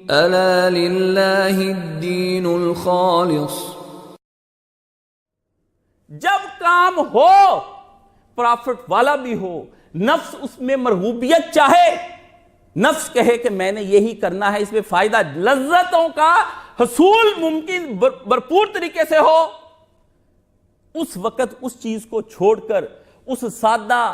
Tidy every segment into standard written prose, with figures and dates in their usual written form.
الا للہ الدین الخالص۔ جب کام ہو پرافٹ والا بھی ہو، نفس اس میں مرغوبیت چاہے، نفس کہے کہ میں نے یہی کرنا ہے، اس میں فائدہ لذتوں کا حصول ممکن بھرپور طریقے سے ہو، اس وقت اس چیز کو چھوڑ کر اس سادہ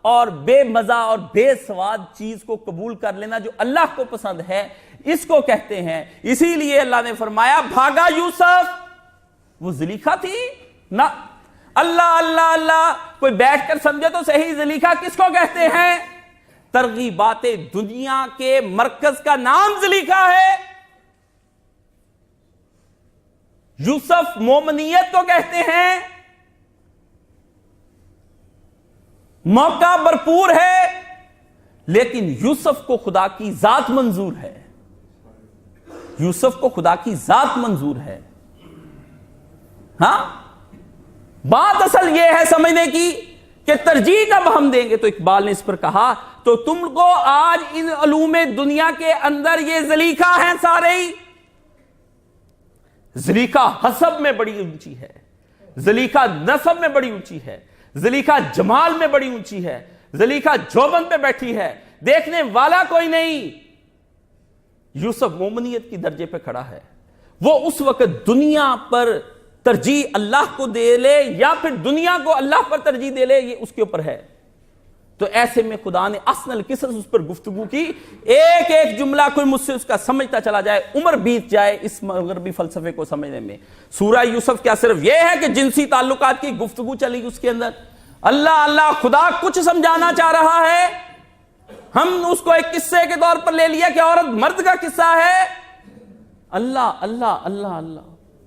اور بے مزہ اور بے سواد چیز کو قبول کر لینا جو اللہ کو پسند ہے، اس کو کہتے ہیں۔ اسی لیے اللہ نے فرمایا بھاگا یوسف، وہ زلیخا تھی نہ، اللہ اللہ اللہ، کوئی بیٹھ کر سمجھے تو صحیح، زلیخا کس کو کہتے ہیں؟ ترغیبات دنیا کے مرکز کا نام زلیخا ہے۔ یوسف مومنیت کو کہتے ہیں، موقع بھرپور ہے، لیکن یوسف کو خدا کی ذات منظور ہے، یوسف کو خدا کی ذات منظور ہے۔ ہاں، بات اصل یہ ہے سمجھنے کی کہ ترجیح کب ہم دیں گے، تو اقبال نے اس پر کہا تو تم کو آج ان علوم دنیا کے اندر یہ زلیخا ہیں سارے ہی۔ زلیخا حسب میں بڑی اونچی ہے، زلیخا نسب میں بڑی اونچی ہے، زلیخا جمال میں بڑی اونچی ہے، زلیخا جوبن پہ بیٹھی ہے، دیکھنے والا کوئی نہیں۔ یوسف مومنیت کی درجے پہ کھڑا ہے، وہ اس وقت دنیا پر ترجیح اللہ کو دے لے یا پھر دنیا کو اللہ پر ترجیح دے لے، یہ اس کے اوپر ہے۔ تو ایسے میں خدا نے احسن القصص اس پر گفتگو کی، ایک ایک جملہ کوئی مجھ سے اس کا سمجھتا چلا جائے، عمر بیت جائے اس مغربی فلسفے کو سمجھنے میں۔ سورہ یوسف کیا صرف یہ ہے کہ جنسی تعلقات کی گفتگو چلی اس کے اندر؟ اللہ اللہ، خدا کچھ سمجھانا چاہ رہا ہے، ہم اس کو ایک قصے کے طور پر لے لیا کہ عورت مرد کا قصہ ہے۔ اللہ اللہ اللہ اللہ،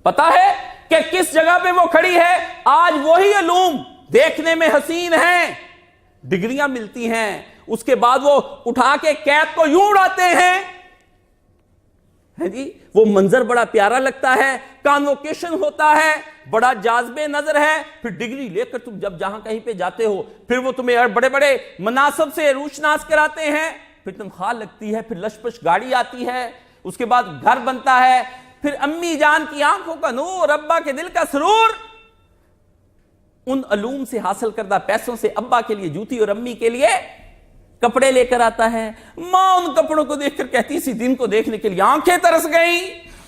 پتا ہے کہ کس جگہ پہ وہ کھڑی ہے؟ آج وہی علوم دیکھنے میں حسین ہیں، ڈگریاں ملتی ہیں، اس کے بعد وہ اٹھا کے قید کو یوں اڑاتے ہیں، جی وہ منظر بڑا پیارا لگتا ہے، کانوکیشن ہوتا ہے، بڑا جاذب نظر ہے، پھر ڈگری لے کر تم جب جہاں کہیں پہ جاتے ہو پھر وہ تمہیں بڑے بڑے مناصب سے روشناس کراتے ہیں، پھر تنخواہ لگتی ہے، پھر لشپش گاڑی آتی ہے، اس کے بعد گھر بنتا ہے، پھر امی جان کی آنکھوں کا نور، ابا کے دل کا سرور۔ ان علوم سے حاصل کردہ پیسوں سے ابا کے لیے جوتی اور امی کے لیے کپڑے لے کر آتا ہے، ماں ان کپڑوں کو دیکھ کر کہتی اسی دن کو دیکھنے کے لیے آنکھیں ترس گئیں،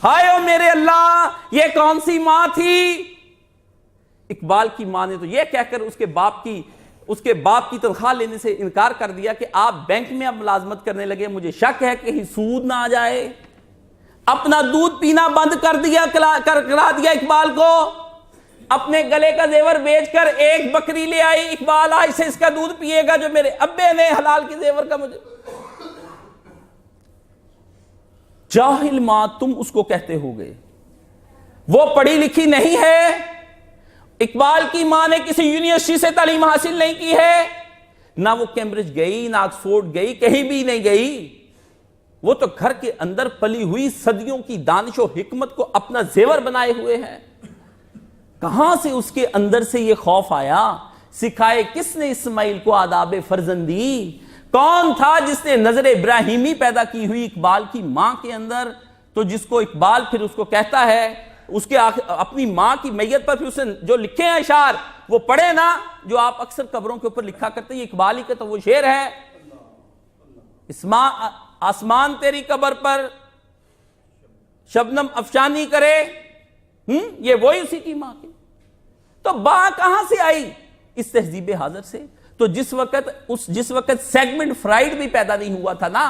ہائے او میرے اللہ یہ کون سی ماں تھی۔ اقبال کی ماں نے تو یہ کہہ کر اس کے باپ کی تنخواہ لینے سے انکار کر دیا کہ آپ بینک میں اب ملازمت کرنے لگے، مجھے شک ہے کہ سود نہ آ جائے، اپنا دودھ پینا بند کر دیا، کرا دیا اقبال کو، اپنے گلے کا زیور بیچ کر ایک بکری لے آئی، اقبال آج سے اس کا دودھ پیے گا جو میرے ابے نے حلال کے زیور کا مجھے۔ جاہل ماں تم اس کو کہتے ہو گے، وہ پڑھی لکھی نہیں ہے۔ اقبال کی ماں نے کسی یونیورسٹی سے تعلیم حاصل نہیں کی ہے، نہ وہ کیمبرج گئی، نہ آکسفورڈ گئی، کہیں بھی نہیں گئی، وہ تو گھر کے اندر پلی ہوئی صدیوں کی دانش و حکمت کو اپنا زیور بنائے ہوئے ہیں۔ کہاں سے اس کے اندر سے یہ خوف آیا؟ سکھائے کس نے اسماعیل کو آداب فرزندی؟ کون تھا جس نے نظر ابراہیمی پیدا کی ہوئی اقبال کی ماں کے اندر؟ تو جس کو اقبال پھر اس کو کہتا ہے، اس کے اپنی ماں کی میت پر پھر اس نے جو لکھے ہیں اشعار وہ پڑھے نا، جو آپ اکثر قبروں کے اوپر لکھا کرتے ہیں، یہ اقبال ہی کا تو وہ شعر ہے، آسمان تیری قبر پر شبنم افشانی کرے، یہ وہی اسی کی ماں کی۔ تو با کہاں سے آئی؟ اس تہذیب حاضر سے۔ تو جس وقت سیگمنٹ فرائیڈ بھی پیدا نہیں ہوا تھا نا،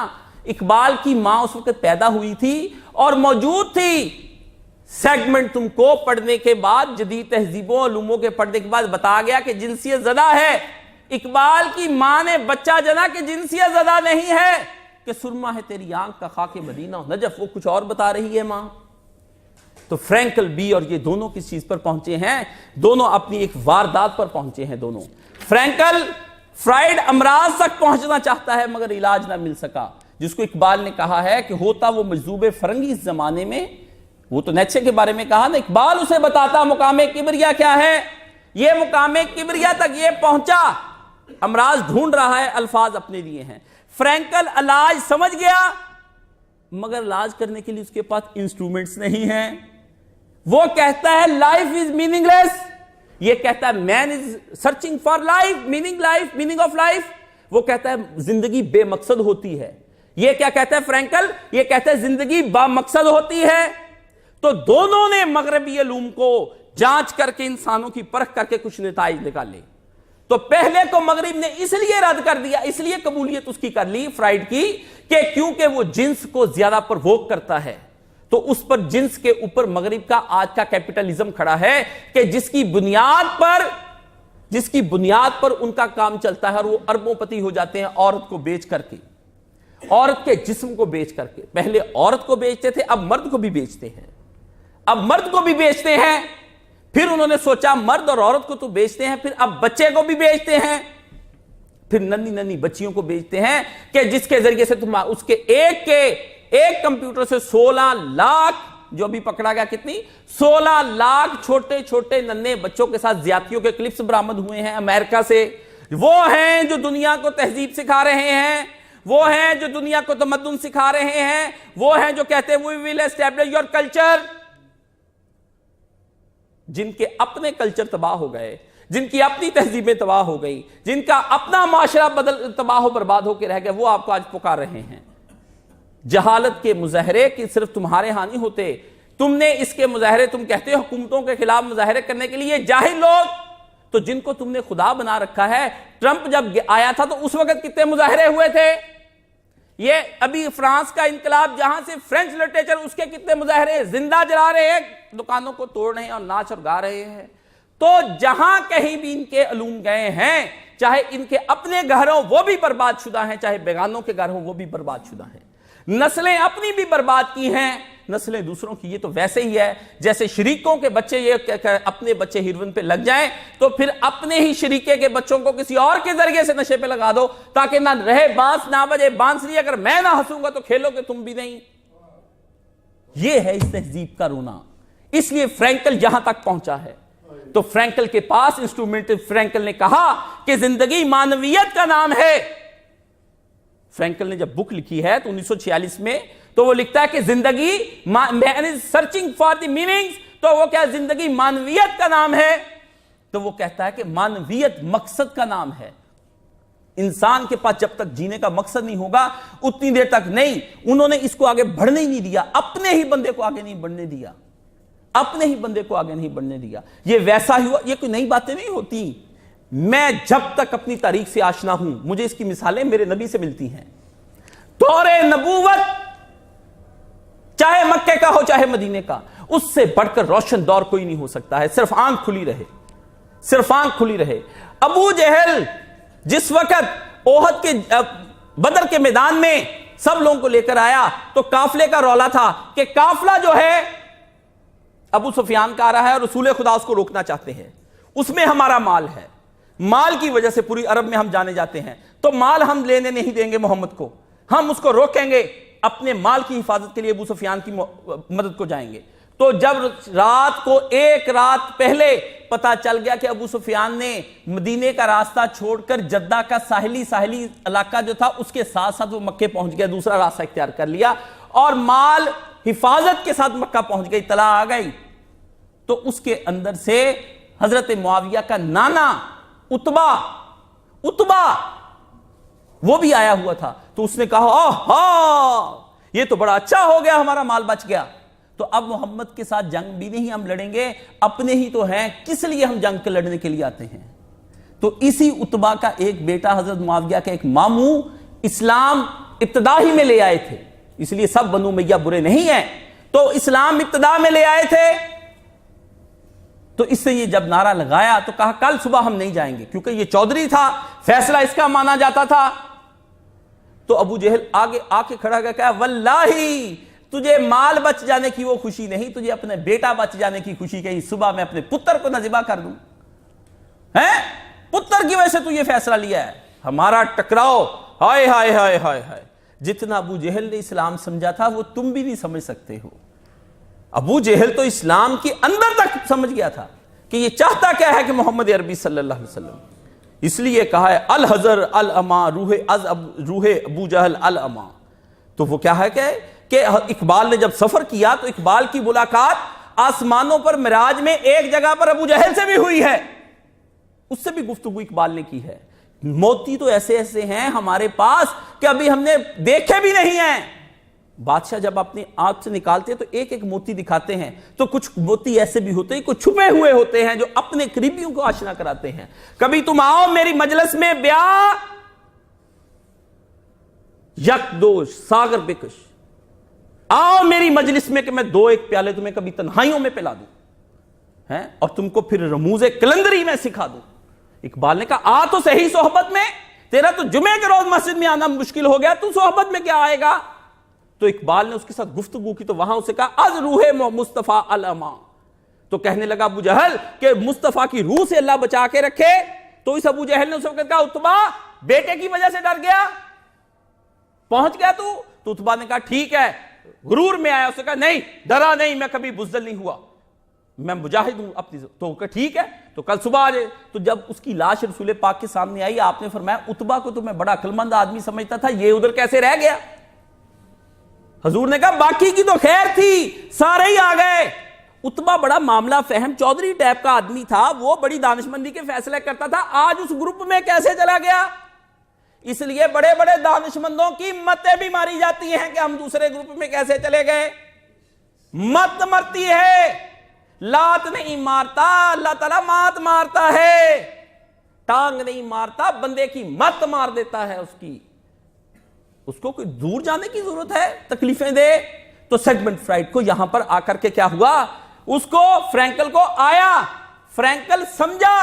اقبال کی ماں اس وقت پیدا ہوئی تھی اور موجود تھی۔ سیگمنٹ تم کو پڑھنے کے بعد، جدید تہذیبوں علوموں کے پڑھنے کے بعد بتا گیا کہ جنسیت زدہ ہے۔ اقبال کی ماں نے بچہ جنا کہ جنسیت زدہ نہیں ہے، کہ سرما ہے تیری آنکھ کا خاک مدینہ و نجف، وہ کچھ اور بتا رہی ہے ماں۔ تو فرینکل بی اور یہ دونوں کس چیز پر پہنچے ہیں؟ دونوں اپنی ایک واردات پر پہنچے ہیں دونوں۔ فرینکل فرائیڈ امراض تک پہنچنا چاہتا ہے مگر علاج نہ مل سکا، جس کو اقبال نے کہا ہے کہ ہوتا وہ مجذوب فرنگی اس زمانے میں، وہ تو نیچے کے بارے میں کہا نا، اقبال اسے بتاتا مقام کبریا کیا ہے، یہ مقام کبریا تک یہ پہنچا، امراض ڈھونڈ رہا ہے، الفاظ اپنے لیے ہیں۔ فرینکل علاج سمجھ گیا، مگر علاج کرنے کے لیے اس کے پاس انسٹرومنٹس نہیں ہیں. وہ کہتا ہے لائف از میننگ لیس. یہ کہتا ہے man is searching for life, meaning of life. وہ کہتا ہے زندگی بے مقصد ہوتی ہے. یہ کیا کہتا ہے فرینکل؟ یہ کہتا ہے زندگی با مقصد ہوتی ہے. تو دونوں نے مغربی علوم کو جانچ کر کے انسانوں کی پرکھ کر کے کچھ نتائج نکالے. تو پہلے کو مغرب نے اس لیے رد کر دیا، اس لیے قبولیت اس کی کر لی فرائڈ کی، کہ کیونکہ وہ جنس کو زیادہ پرووک کرتا ہے. تو اس پر جنس کے اوپر مغرب کا آج کا کیپٹلزم کھڑا ہے کہ جس کی بنیاد پر ان کا کام چلتا ہے، اور وہ اربوں پتی ہو جاتے ہیں عورت کو بیچ کر کے، عورت کے جسم کو بیچ کر کے. پہلے عورت کو بیچتے تھے، اب مرد کو بھی بیچتے ہیں. پھر انہوں نے سوچا مرد اور عورت کو تو بیچتے ہیں، پھر اب بچے کو بھی بیچتے ہیں، پھر ننھی بچیوں کو بیچتے ہیں کہ جس کے ذریعے سے تم اس کے ایک کمپیوٹر سے 16 لاکھ جو بھی پکڑا گیا، کتنی 16 لاکھ چھوٹے چھوٹے ننھے بچوں کے ساتھ زیادتیوں کے کلپس برآمد ہوئے ہیں امریکہ سے. وہ ہیں جو دنیا کو تہذیب سکھا رہے ہیں، وہ ہیں جو دنیا کو تمدن سکھا رہے ہیں، وہ ہیں جو کہتے ہیں we will establish your culture. جن کے اپنے کلچر تباہ ہو گئے، جن کی اپنی تہذیبیں تباہ ہو گئی، جن کا اپنا معاشرہ تباہ و برباد ہو کے رہ گیا، وہ آپ کو آج پکار رہے ہیں. جہالت کے مظاہرے کی صرف تمہارے ہاں نہیں ہوتے، تم نے اس کے مظاہرے، تم کہتے ہو حکومتوں کے خلاف مظاہرے کرنے کے لیے جاہل لوگ، تو جن کو تم نے خدا بنا رکھا ہے. ٹرمپ جب آیا تھا تو اس وقت کتنے مظاہرے ہوئے تھے؟ یہ ابھی فرانس کا انقلاب جہاں سے فرینچ لٹریچر، اس کے کتنے مظاہرے زندہ جلا رہے ہیں، دکانوں کو توڑ رہے ہیں اور ناچ اور گا رہے ہیں. تو جہاں کہیں بھی ان کے علوم گئے ہیں، چاہے ان کے اپنے گھر ہوں وہ بھی برباد شدہ ہیں، چاہے بیگانوں کے گھر ہوں وہ بھی برباد شدہ ہیں. نسلیں اپنی بھی برباد کی ہیں، نسلیں دوسروں کی. یہ تو ویسے ہی ہے جیسے شریکوں کے بچے یہ اپنے بچے ہیروئن پہ لگ جائیں تو پھر اپنے ہی شریکے کے بچوں کو کسی اور کے ذریعے سے نشے پہ لگا دو تاکہ نہ رہے بانس نہ بجے بانسری، اگر میں نہ ہنسوں گا تو کھیلو گے تم بھی نہیں. یہ ہے اس تہذیب کا رونا. اس لیے فرینکل جہاں تک پہنچا ہے تو فرینکل کے پاس انسٹرومنٹ، فرینکل نے کہا کہ زندگی معنویت کا نام ہے. فرینکل نے جب بک لکھی ہے تو 1946 میں تو وہ لکھتا ہے کہ زندگی سرچنگ فار دی میننگز، تو وہ کیا زندگی معنویت کا نام ہے؟ تو وہ کہتا ہے کہ معنویت مقصد کا نام ہے. انسان کے پاس جب تک جینے کا مقصد نہیں ہوگا اتنی دیر تک نہیں. انہوں نے اس کو آگے بڑھنے ہی نہیں دیا، اپنے ہی بندے کو آگے نہیں بڑھنے دیا، اپنے ہی بندے کو آگے نہیں بڑھنے دیا. یہ ویسا ہی ہوا. یہ کوئی نئی باتیں نہیں ہوتی. میں جب تک اپنی تاریخ سے آشنا ہوں مجھے اس کی مثالیں میرے نبی سے ملتی ہیں. دور نبوت چاہے مکے کا ہو چاہے مدینے کا، اس سے بڑھ کر روشن دور کوئی نہیں ہو سکتا ہے. صرف آنکھ کھلی رہے، صرف آنکھ کھلی رہے. ابو جہل جس وقت احد کے بدر کے میدان میں سب لوگوں کو لے کر آیا تو قافلے کا رولا تھا کہ قافلہ جو ہے ابو سفیان کا آ رہا ہے اور رسول خدا اس کو روکنا چاہتے ہیں، اس میں ہمارا مال ہے، مال کی وجہ سے پوری عرب میں ہم جانے جاتے ہیں، تو مال ہم لینے نہیں دیں گے محمد کو، ہم اس کو روکیں گے، اپنے مال کی حفاظت کے لیے ابو سفیان کی مدد کو جائیں گے. تو جب رات کو ایک رات پہلے پتا چل گیا کہ ابو سفیان نے مدینے کا راستہ چھوڑ کر جدہ کا ساحلی علاقہ جو تھا اس کے ساتھ ساتھ وہ مکے پہنچ گیا، دوسرا راستہ اختیار کر لیا اور مال حفاظت کے ساتھ مکہ پہنچ گئی، اطلاع آ گئی. تو اس کے اندر سے حضرت معاویہ کا نانا اتبا وہ بھی آیا ہوا تھا. تو اس نے کہا یہ تو بڑا اچھا ہو گیا، ہمارا مال بچ گیا. تو اب محمد کے ساتھ جنگ بھی نہیں ہم لڑیں گے، اپنے ہی تو ہیں، کس لیے ہم جنگ کے لڑنے کے لیے آتے ہیں. تو اسی اتبا کا ایک بیٹا حضرت معاویہ کا ایک ماموں اسلام ابتدا ہی میں لے آئے تھے، اس لیے سب بنو امیہ برے نہیں ہیں، تو اسلام ابتدا میں لے آئے تھے. تو اس سے یہ جب نعرہ لگایا تو کہا کل صبح ہم نہیں جائیں گے، کیونکہ یہ چودھری تھا، فیصلہ اس کا مانا جاتا تھا. تو ابو جہل آگے آ کے کھڑا گیا، کہا واللہ تجھے مال بچ جانے کی وہ خوشی نہیں، تجھے اپنے بیٹا بچ جانے کی خوشی، کہیں صبح میں اپنے پتر کو نہ ذبح کر دوں. پتر کی وجہ سے تو یہ فیصلہ لیا ہے، ہمارا ٹکراؤ ہائے ہائے ہائے ہائے ہائے. جتنا ابو جہل نے اسلام سمجھا تھا وہ تم بھی نہیں سمجھ سکتے ہو. ابو جہل تو اسلام کے اندر تک سمجھ گیا تھا کہ یہ چاہتا کیا ہے کہ محمد عربی صلی اللہ علیہ وسلم. اس لیے کہا ہے الحذر الاما روح ابو جہل الاما. تو وہ کیا ہے کہ اقبال نے جب سفر کیا تو اقبال کی ملاقات آسمانوں پر معراج میں ایک جگہ پر ابو جہل سے بھی ہوئی ہے، اس سے بھی گفتگو اقبال نے کی ہے۔ موتی تو ایسے ایسے ہیں ہمارے پاس کہ ابھی ہم نے دیکھے بھی نہیں ہیں۔ بادشاہ جب اپنی آنکھ سے نکالتے ہیں تو ایک ایک موتی دکھاتے ہیں، تو کچھ موتی ایسے بھی ہوتے ہیں، کچھ چھپے ہوئے ہوتے ہیں جو اپنے قریبیوں کو آشنا کراتے ہیں۔ کبھی تم آؤ میری مجلس میں بیاہ، یک دوش ساگر بکش، آؤ میری مجلس میں کہ میں دو ایک پیالے تمہیں کبھی تنہائیوں میں پلا دوں اور تم کو پھر رموز کلندری میں سکھا دوں۔ اقبال نے کہا آ تو صحیح صحبت میں، تیرا تو جمعے کے روز مسجد میں آنا مشکل ہو گیا، تو صحبت میں کیا آئے گا؟ تو اقبال نے اس کے ساتھ گفتگو کی تو وہاں اسے کہا از روح مصطفیٰ علما، تو کہنے لگا ابو جہل کہ مصطفیٰ کی روح سے اللہ بچا کے رکھے۔ تو اس ابو جہل نے اس وقت کہا اتبا بیٹے کی وجہ سے ڈر گیا، پہنچ گیا تو اتبا نے کہا ٹھیک ہے، غرور میں آیا، اسے کہا نہیں ڈرا نہیں، میں کبھی بزدل نہیں ہوا، میں مجاہد ہوں اپنی، تو کہا ٹھیک ہے تو کل صبح آ جائے۔ تو جب اس کی لاش رسول پاک کے سامنے آئی، آپ نے فرمایا اتبا کو تو میں بڑا عقل مند آدمی سمجھتا تھا، یہ ادھر کیسے رہ گیا؟ حضور نے کہا باقی کی تو خیر تھی، سارے ہی آ گئے۔ اتبا بڑا معاملہ فہم چودھری ٹائپ کا آدمی تھا، وہ بڑی دانشمندی کے فیصلے کرتا تھا، آج اس گروپ میں کیسے چلا گیا؟ اس لیے بڑے بڑے دانشمندوں کی متیں بھی ماری جاتی ہیں کہ ہم دوسرے گروپ میں کیسے چلے گئے۔ مت مرتی ہے، لات نہیں مارتا، اللہ تعالیٰ مات مارتا ہے، ٹانگ نہیں مارتا، بندے کی مت مار دیتا ہے، اس کو کوئی دور جانے کی ضرورت ہے تکلیفیں دے؟ تو سیگمنٹ فرائڈ کو یہاں پر آ کر کے کیا ہوا، اس کو فرینکل کو آیا، فرینکل سمجھا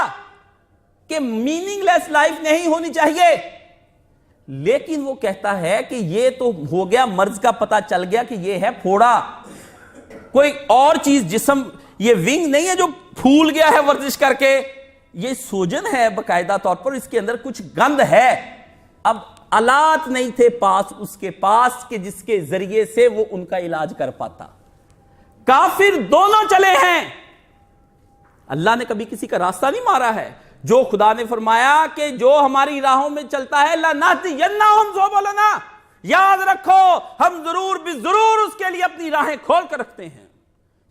کہ میننگ لیس لائف نہیں ہونی چاہیے، لیکن وہ کہتا ہے کہ یہ تو ہو گیا، مرض کا پتہ چل گیا کہ یہ ہے پھوڑا، کوئی اور چیز جسم، یہ ونگ نہیں ہے جو پھول گیا ہے ورزش کر کے، یہ سوجن ہے باقاعدہ طور پر، اس کے اندر کچھ گند ہے۔ اب آلات نہیں تھے پاس اس کے پاس کہ جس کے ذریعے سے وہ ان کا علاج کر پاتا۔ کافر دونوں چلے ہیں، اللہ نے کبھی کسی کا راستہ نہیں مارا ہے۔ جو خدا نے فرمایا کہ جو ہماری راہوں میں چلتا ہے لَنَهْدِيَنَّهُمْ سُبُلَنَا، یاد رکھو ہم ضرور بضرور اس کے لیے اپنی راہیں کھول کر رکھتے ہیں۔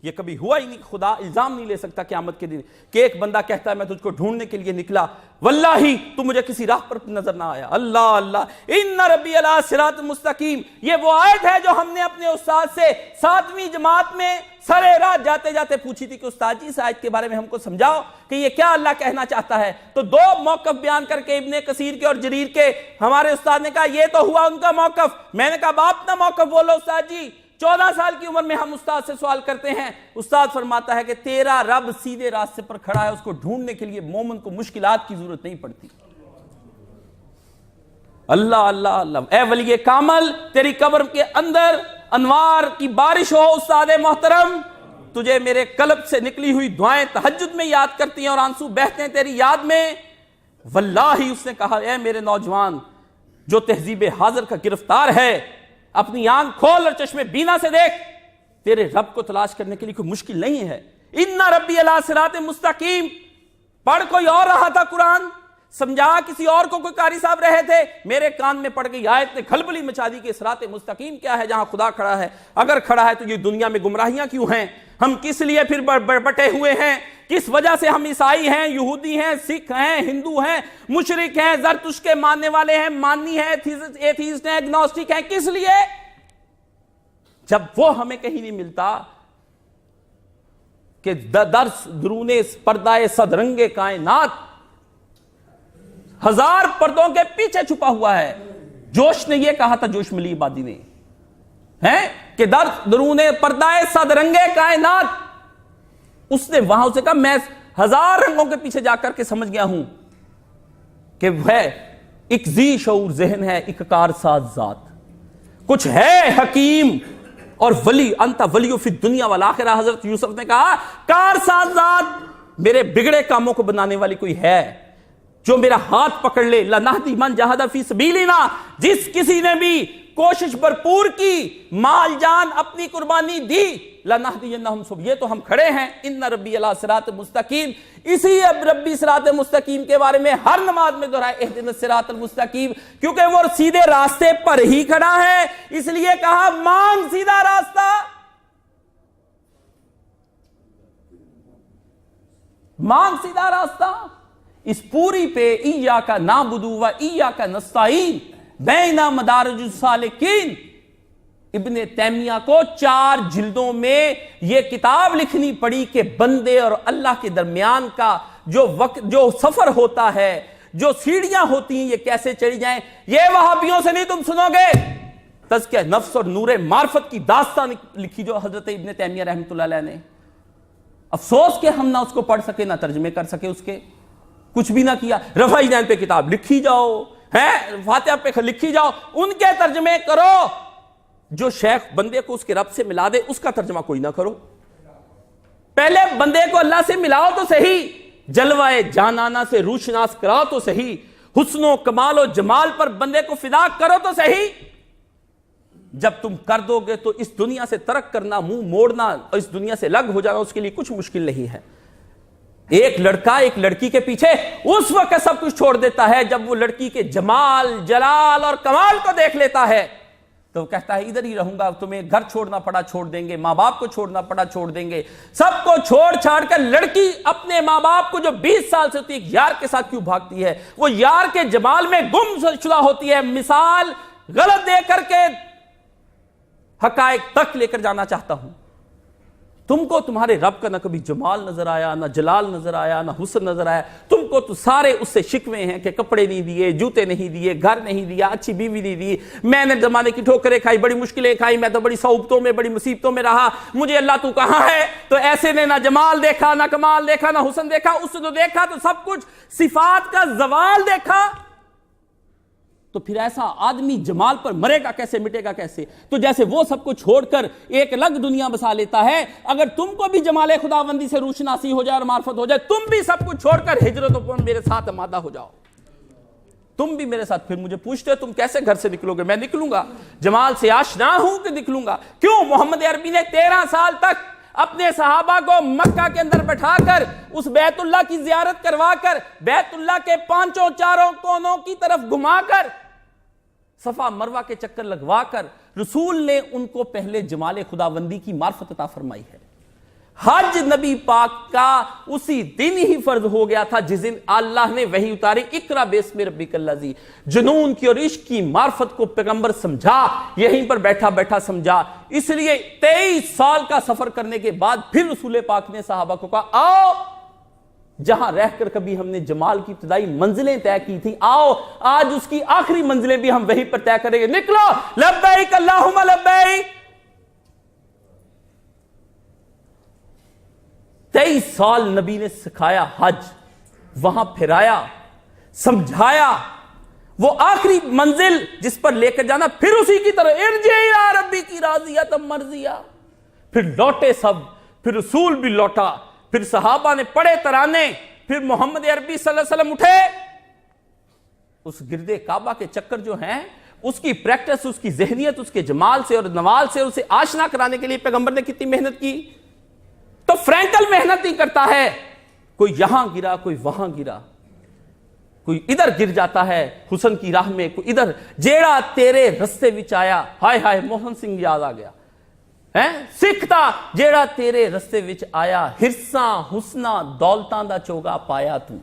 یہ کبھی ہوا ہی نہیں، خدا الزام نہیں لے سکتا قیامت کے دن کہ ایک بندہ کہتا ہے میں تجھ کو ڈھونڈنے کے لیے نکلا، واللہ تو مجھے کسی راہ پر نظر نہ آیا۔ اللہ اللہ ان ربی علی صراط مستقیم، یہ وہ آیت ہے جو ہم نے اپنے استاد سے 7ویں جماعت میں سرے رات جاتے جاتے پوچھی تھی کہ استاد جی اس آیت کے بارے میں ہم کو سمجھاؤ کہ یہ کیا اللہ کہنا چاہتا ہے۔ تو دو موقف بیان کر کے ابن کثیر کے اور جریر کے، ہمارے استاد نے کہا یہ تو ہوا ان کا موقف، میں نے کہا اب اپنا موقف بولو استاد جی۔ 14 سال کی عمر میں ہم استاد سے سوال کرتے ہیں، استاد فرماتا ہے کہ تیرا رب سیدھے راستے پر کھڑا ہے، اس کو ڈھونڈنے کے لیے مومن کو مشکلات کی ضرورت نہیں پڑتی۔ اللہ اللہ اللہ، اے ولی کامل تیری قبر کے اندر انوار کی بارش ہو استاد محترم، تجھے میرے قلب سے نکلی ہوئی دعائیں تہجد میں یاد کرتی ہیں اور آنسو بہتے ہیں تیری یاد میں۔ واللہ اس نے کہا اے میرے نوجوان جو تہذیب حاضر کا گرفتار ہے، اپنی آنکھ کھول اور چشمے بینا سے دیکھ، تیرے رب کو تلاش کرنے کے لیے کوئی مشکل نہیں ہے۔ ان ربی علی صراط مستقیم پڑھ کوئی اور رہا تھا قرآن، سمجھا کسی اور کو کوئی قاری صاحب رہے تھے، میرے کان میں پڑھ گئی آیت نے کھلبلی مچا دی کہ صراط مستقیم کیا ہے جہاں خدا کھڑا ہے۔ اگر کھڑا ہے تو یہ دنیا میں گمراہیاں کیوں ہیں؟ ہم کس لیے پھر بٹے ہوئے ہیں؟ کس وجہ سے ہم عیسائی ہیں، یہودی ہیں، سکھ ہیں، ہندو ہیں، مشرک ہیں، زرتشت کے ماننے والے ہیں، مانی ہیں، ایتھیسٹ ہیں، اگنوسٹک ہیں، کس لیے؟ جب وہ ہمیں کہیں نہیں ملتا کہ درس درون پردہ صدرنگ کائنات 1000 پردوں کے پیچھے چھپا ہوا ہے۔ جوش نے یہ کہا تھا، جوش ملی عبادی نے، کہ درس درون پردہ صدرنگ کائنات، اس نے وہاں اسے کہا میں 1000 رنگوں کے پیچھے جا کر کے سمجھ گیا ہوں کہ وہ ایک ذی شعور ذہن ہے، ایک کارساز ذات، کچھ ہے حکیم اور ولی، انت ولی فی الدنیا والآخرہ۔ حضرت یوسف نے کہا کارساز ذات، میرے بگڑے کاموں کو بنانے والی کوئی ہے جو میرا ہاتھ پکڑ لے، لنہدی من جہد فی سبیلنا، جس کسی نے بھی کوشش بھرپور کی، مال جان اپنی قربانی دی، لنہدینہم سبیلنا، یہ تو ہم کھڑے ہیں ان ربی علی صراط مستقیم، اسی اب ربی صراط مستقیم کے بارے میں ہر نماز میں دہرائے اہدنا الصراط المستقیم، کیونکہ وہ سیدھے راستے پر ہی کھڑا ہے، اس لیے کہا مانگ سیدھا راستہ، مانگ سیدھا راستہ۔ اس پوری پہ ایاک نعبد و ایاک نستعین بین مدارج السالکین، ابن تیمیہ کو 4 جلدوں میں یہ کتاب لکھنی پڑی کہ بندے اور اللہ کے درمیان کا جو سفر ہوتا ہے، جو سیڑھیاں ہوتی ہیں، یہ کیسے چڑھی جائیں۔ یہ وہابیوں سے نہیں تم سنو گے، تزکیہ نفس اور نور معرفت کی داستان لکھی جو حضرت ابن تیمیہ رحمۃ اللہ علیہ نے، افسوس کہ ہم نہ اس کو پڑھ سکے نہ ترجمے کر سکے، اس کے کچھ بھی نہ کیا۔ رفع یدین پہ کتاب لکھی جاؤ، فاتحہ پہ لکھی جاؤ، ان کے ترجمے کرو۔ جو شیخ بندے کو اس کے رب سے ملا دے، اس کا ترجمہ کوئی نہ کرو، پہلے بندے کو اللہ سے ملاؤ تو صحیح، جلوہ جانانہ سے روشناس کراؤ تو صحیح، حسن و کمال و جمال پر بندے کو فدا کرو تو صحیح۔ جب تم کر دو گے تو اس دنیا سے ترک کرنا، منہ موڑنا اور اس دنیا سے الگ ہو جانا اس کے لیے کچھ مشکل نہیں ہے۔ ایک لڑکا ایک لڑکی کے پیچھے اس وقت سب کچھ چھوڑ دیتا ہے جب وہ لڑکی کے جمال، جلال اور کمال کو دیکھ لیتا ہے، تو وہ کہتا ہے ادھر ہی رہوں گا، تمہیں گھر چھوڑنا پڑا چھوڑ دیں گے، ماں باپ کو چھوڑنا پڑا چھوڑ دیں گے، سب کو چھوڑ چھاڑ کر لڑکی اپنے ماں باپ کو جو 20 سال سے ہوتی ہے ایک یار کے ساتھ کیوں بھاگتی ہے؟ وہ یار کے جمال میں گم شدہ ہوتی ہے۔ مثال غلط دے کر کے حقائق تک لے کر جانا چاہتا ہوں۔ تم کو تمہارے رب کا نہ کبھی جمال نظر آیا، نہ جلال نظر آیا، نہ حسن نظر آیا، تم کو تو سارے اس سے شکوے ہیں کہ کپڑے نہیں دیے، جوتے نہیں دیے، گھر نہیں دیا، اچھی بیوی نہیں دی، میں نے زمانے کی ٹھوکریں کھائی، بڑی مشکلیں کھائی، میں تو بڑی صعوبتوں میں بڑی مصیبتوں میں رہا، مجھے اللہ تو کہاں ہے؟ تو ایسے نے نہ جمال دیکھا، نہ کمال دیکھا، نہ حسن دیکھا، اس نے تو دیکھا تو سب کچھ صفات کا زوال دیکھا۔ تو پھر ایسا آدمی جمال پر مرے گا کیسے، مٹے گا کیسے؟ تو جیسے وہ سب کو چھوڑ کر ایک الگ دنیا بسا لیتا ہے، اگر تم کو بھی جمال خداوندی سے روشناسی ہو جائے اور معرفت ہو جائے، تم بھی سب کچھ چھوڑ کر ہجرت پر میرے ساتھ آمادہ ہو جاؤ، تم بھی میرے ساتھ۔ پھر مجھے پوچھتے تم کیسے گھر سے نکلو گے؟ میں نکلوں گا، جمال سے آشنا ہوں کہ نکلوں گا۔ کیوں؟ محمد عربی نے 13 سال تک اپنے صحابہ کو مکہ کے اندر بٹھا کر اس بیت اللہ کی زیارت کروا کر، بیت اللہ کے 5 چاروں کونوں کی طرف گھما کر، صفا مروہ کے چکر لگوا کر، رسول نے ان کو پہلے جمال خداوندی کی معرفت عطا فرمائی ہے۔ حج نبی پاک کا اسی دن ہی فرض ہو گیا تھا جس دن اللہ نے وحی اتاری، اقرا باسم ربک الذی، جنون کی اور عشق کی معرفت کو پیغمبر سمجھا، یہیں پر بیٹھا بیٹھا سمجھا۔ اس لیے 23 سال کا سفر کرنے کے بعد پھر رسول پاک نے صحابہ کو کہا آؤ، جہاں رہ کر کبھی ہم نے جمال کی ابتدائی منزلیں طے کی تھی، آؤ آج اس کی آخری منزلیں بھی ہم وہیں پر طے کریں گے، نکلو لبیک اللہم لبیک۔ 23 سال نبی نے سکھایا حج، وہاں پھرایا، سمجھایا، وہ آخری منزل جس پر لے کر جانا، پھر اسی کی طرح ارجع الی ربک راضیۃ مرضیہ، پھر لوٹے سب، پھر رسول بھی لوٹا، پھر صحابہ نے پڑھے ترانے، پھر محمد عربی صلی اللہ علیہ وسلم اٹھے۔ اس گرد کعبہ کے چکر جو ہیں، اس کی پریکٹس، اس کی ذہنیت، اس کے جمال سے اور نوال سے اسے آشنا کرانے کے لیے پیغمبر نے کتنی محنت کی۔ تو فرینکل محنت نہیں کرتا ہے، کوئی یہاں گرا، کوئی وہاں گرا، کوئی ادھر گر جاتا ہے حسن کی راہ میں، کوئی ادھر، جیڑا تیرے رستے وچ آیا، ہائے ہائے موہن سنگھ یاد آ گیا، سکھتا جیڑا تیرے رستے وچ آیا، ہرساں حسناں دولتاں دا چوگا پایا تو۔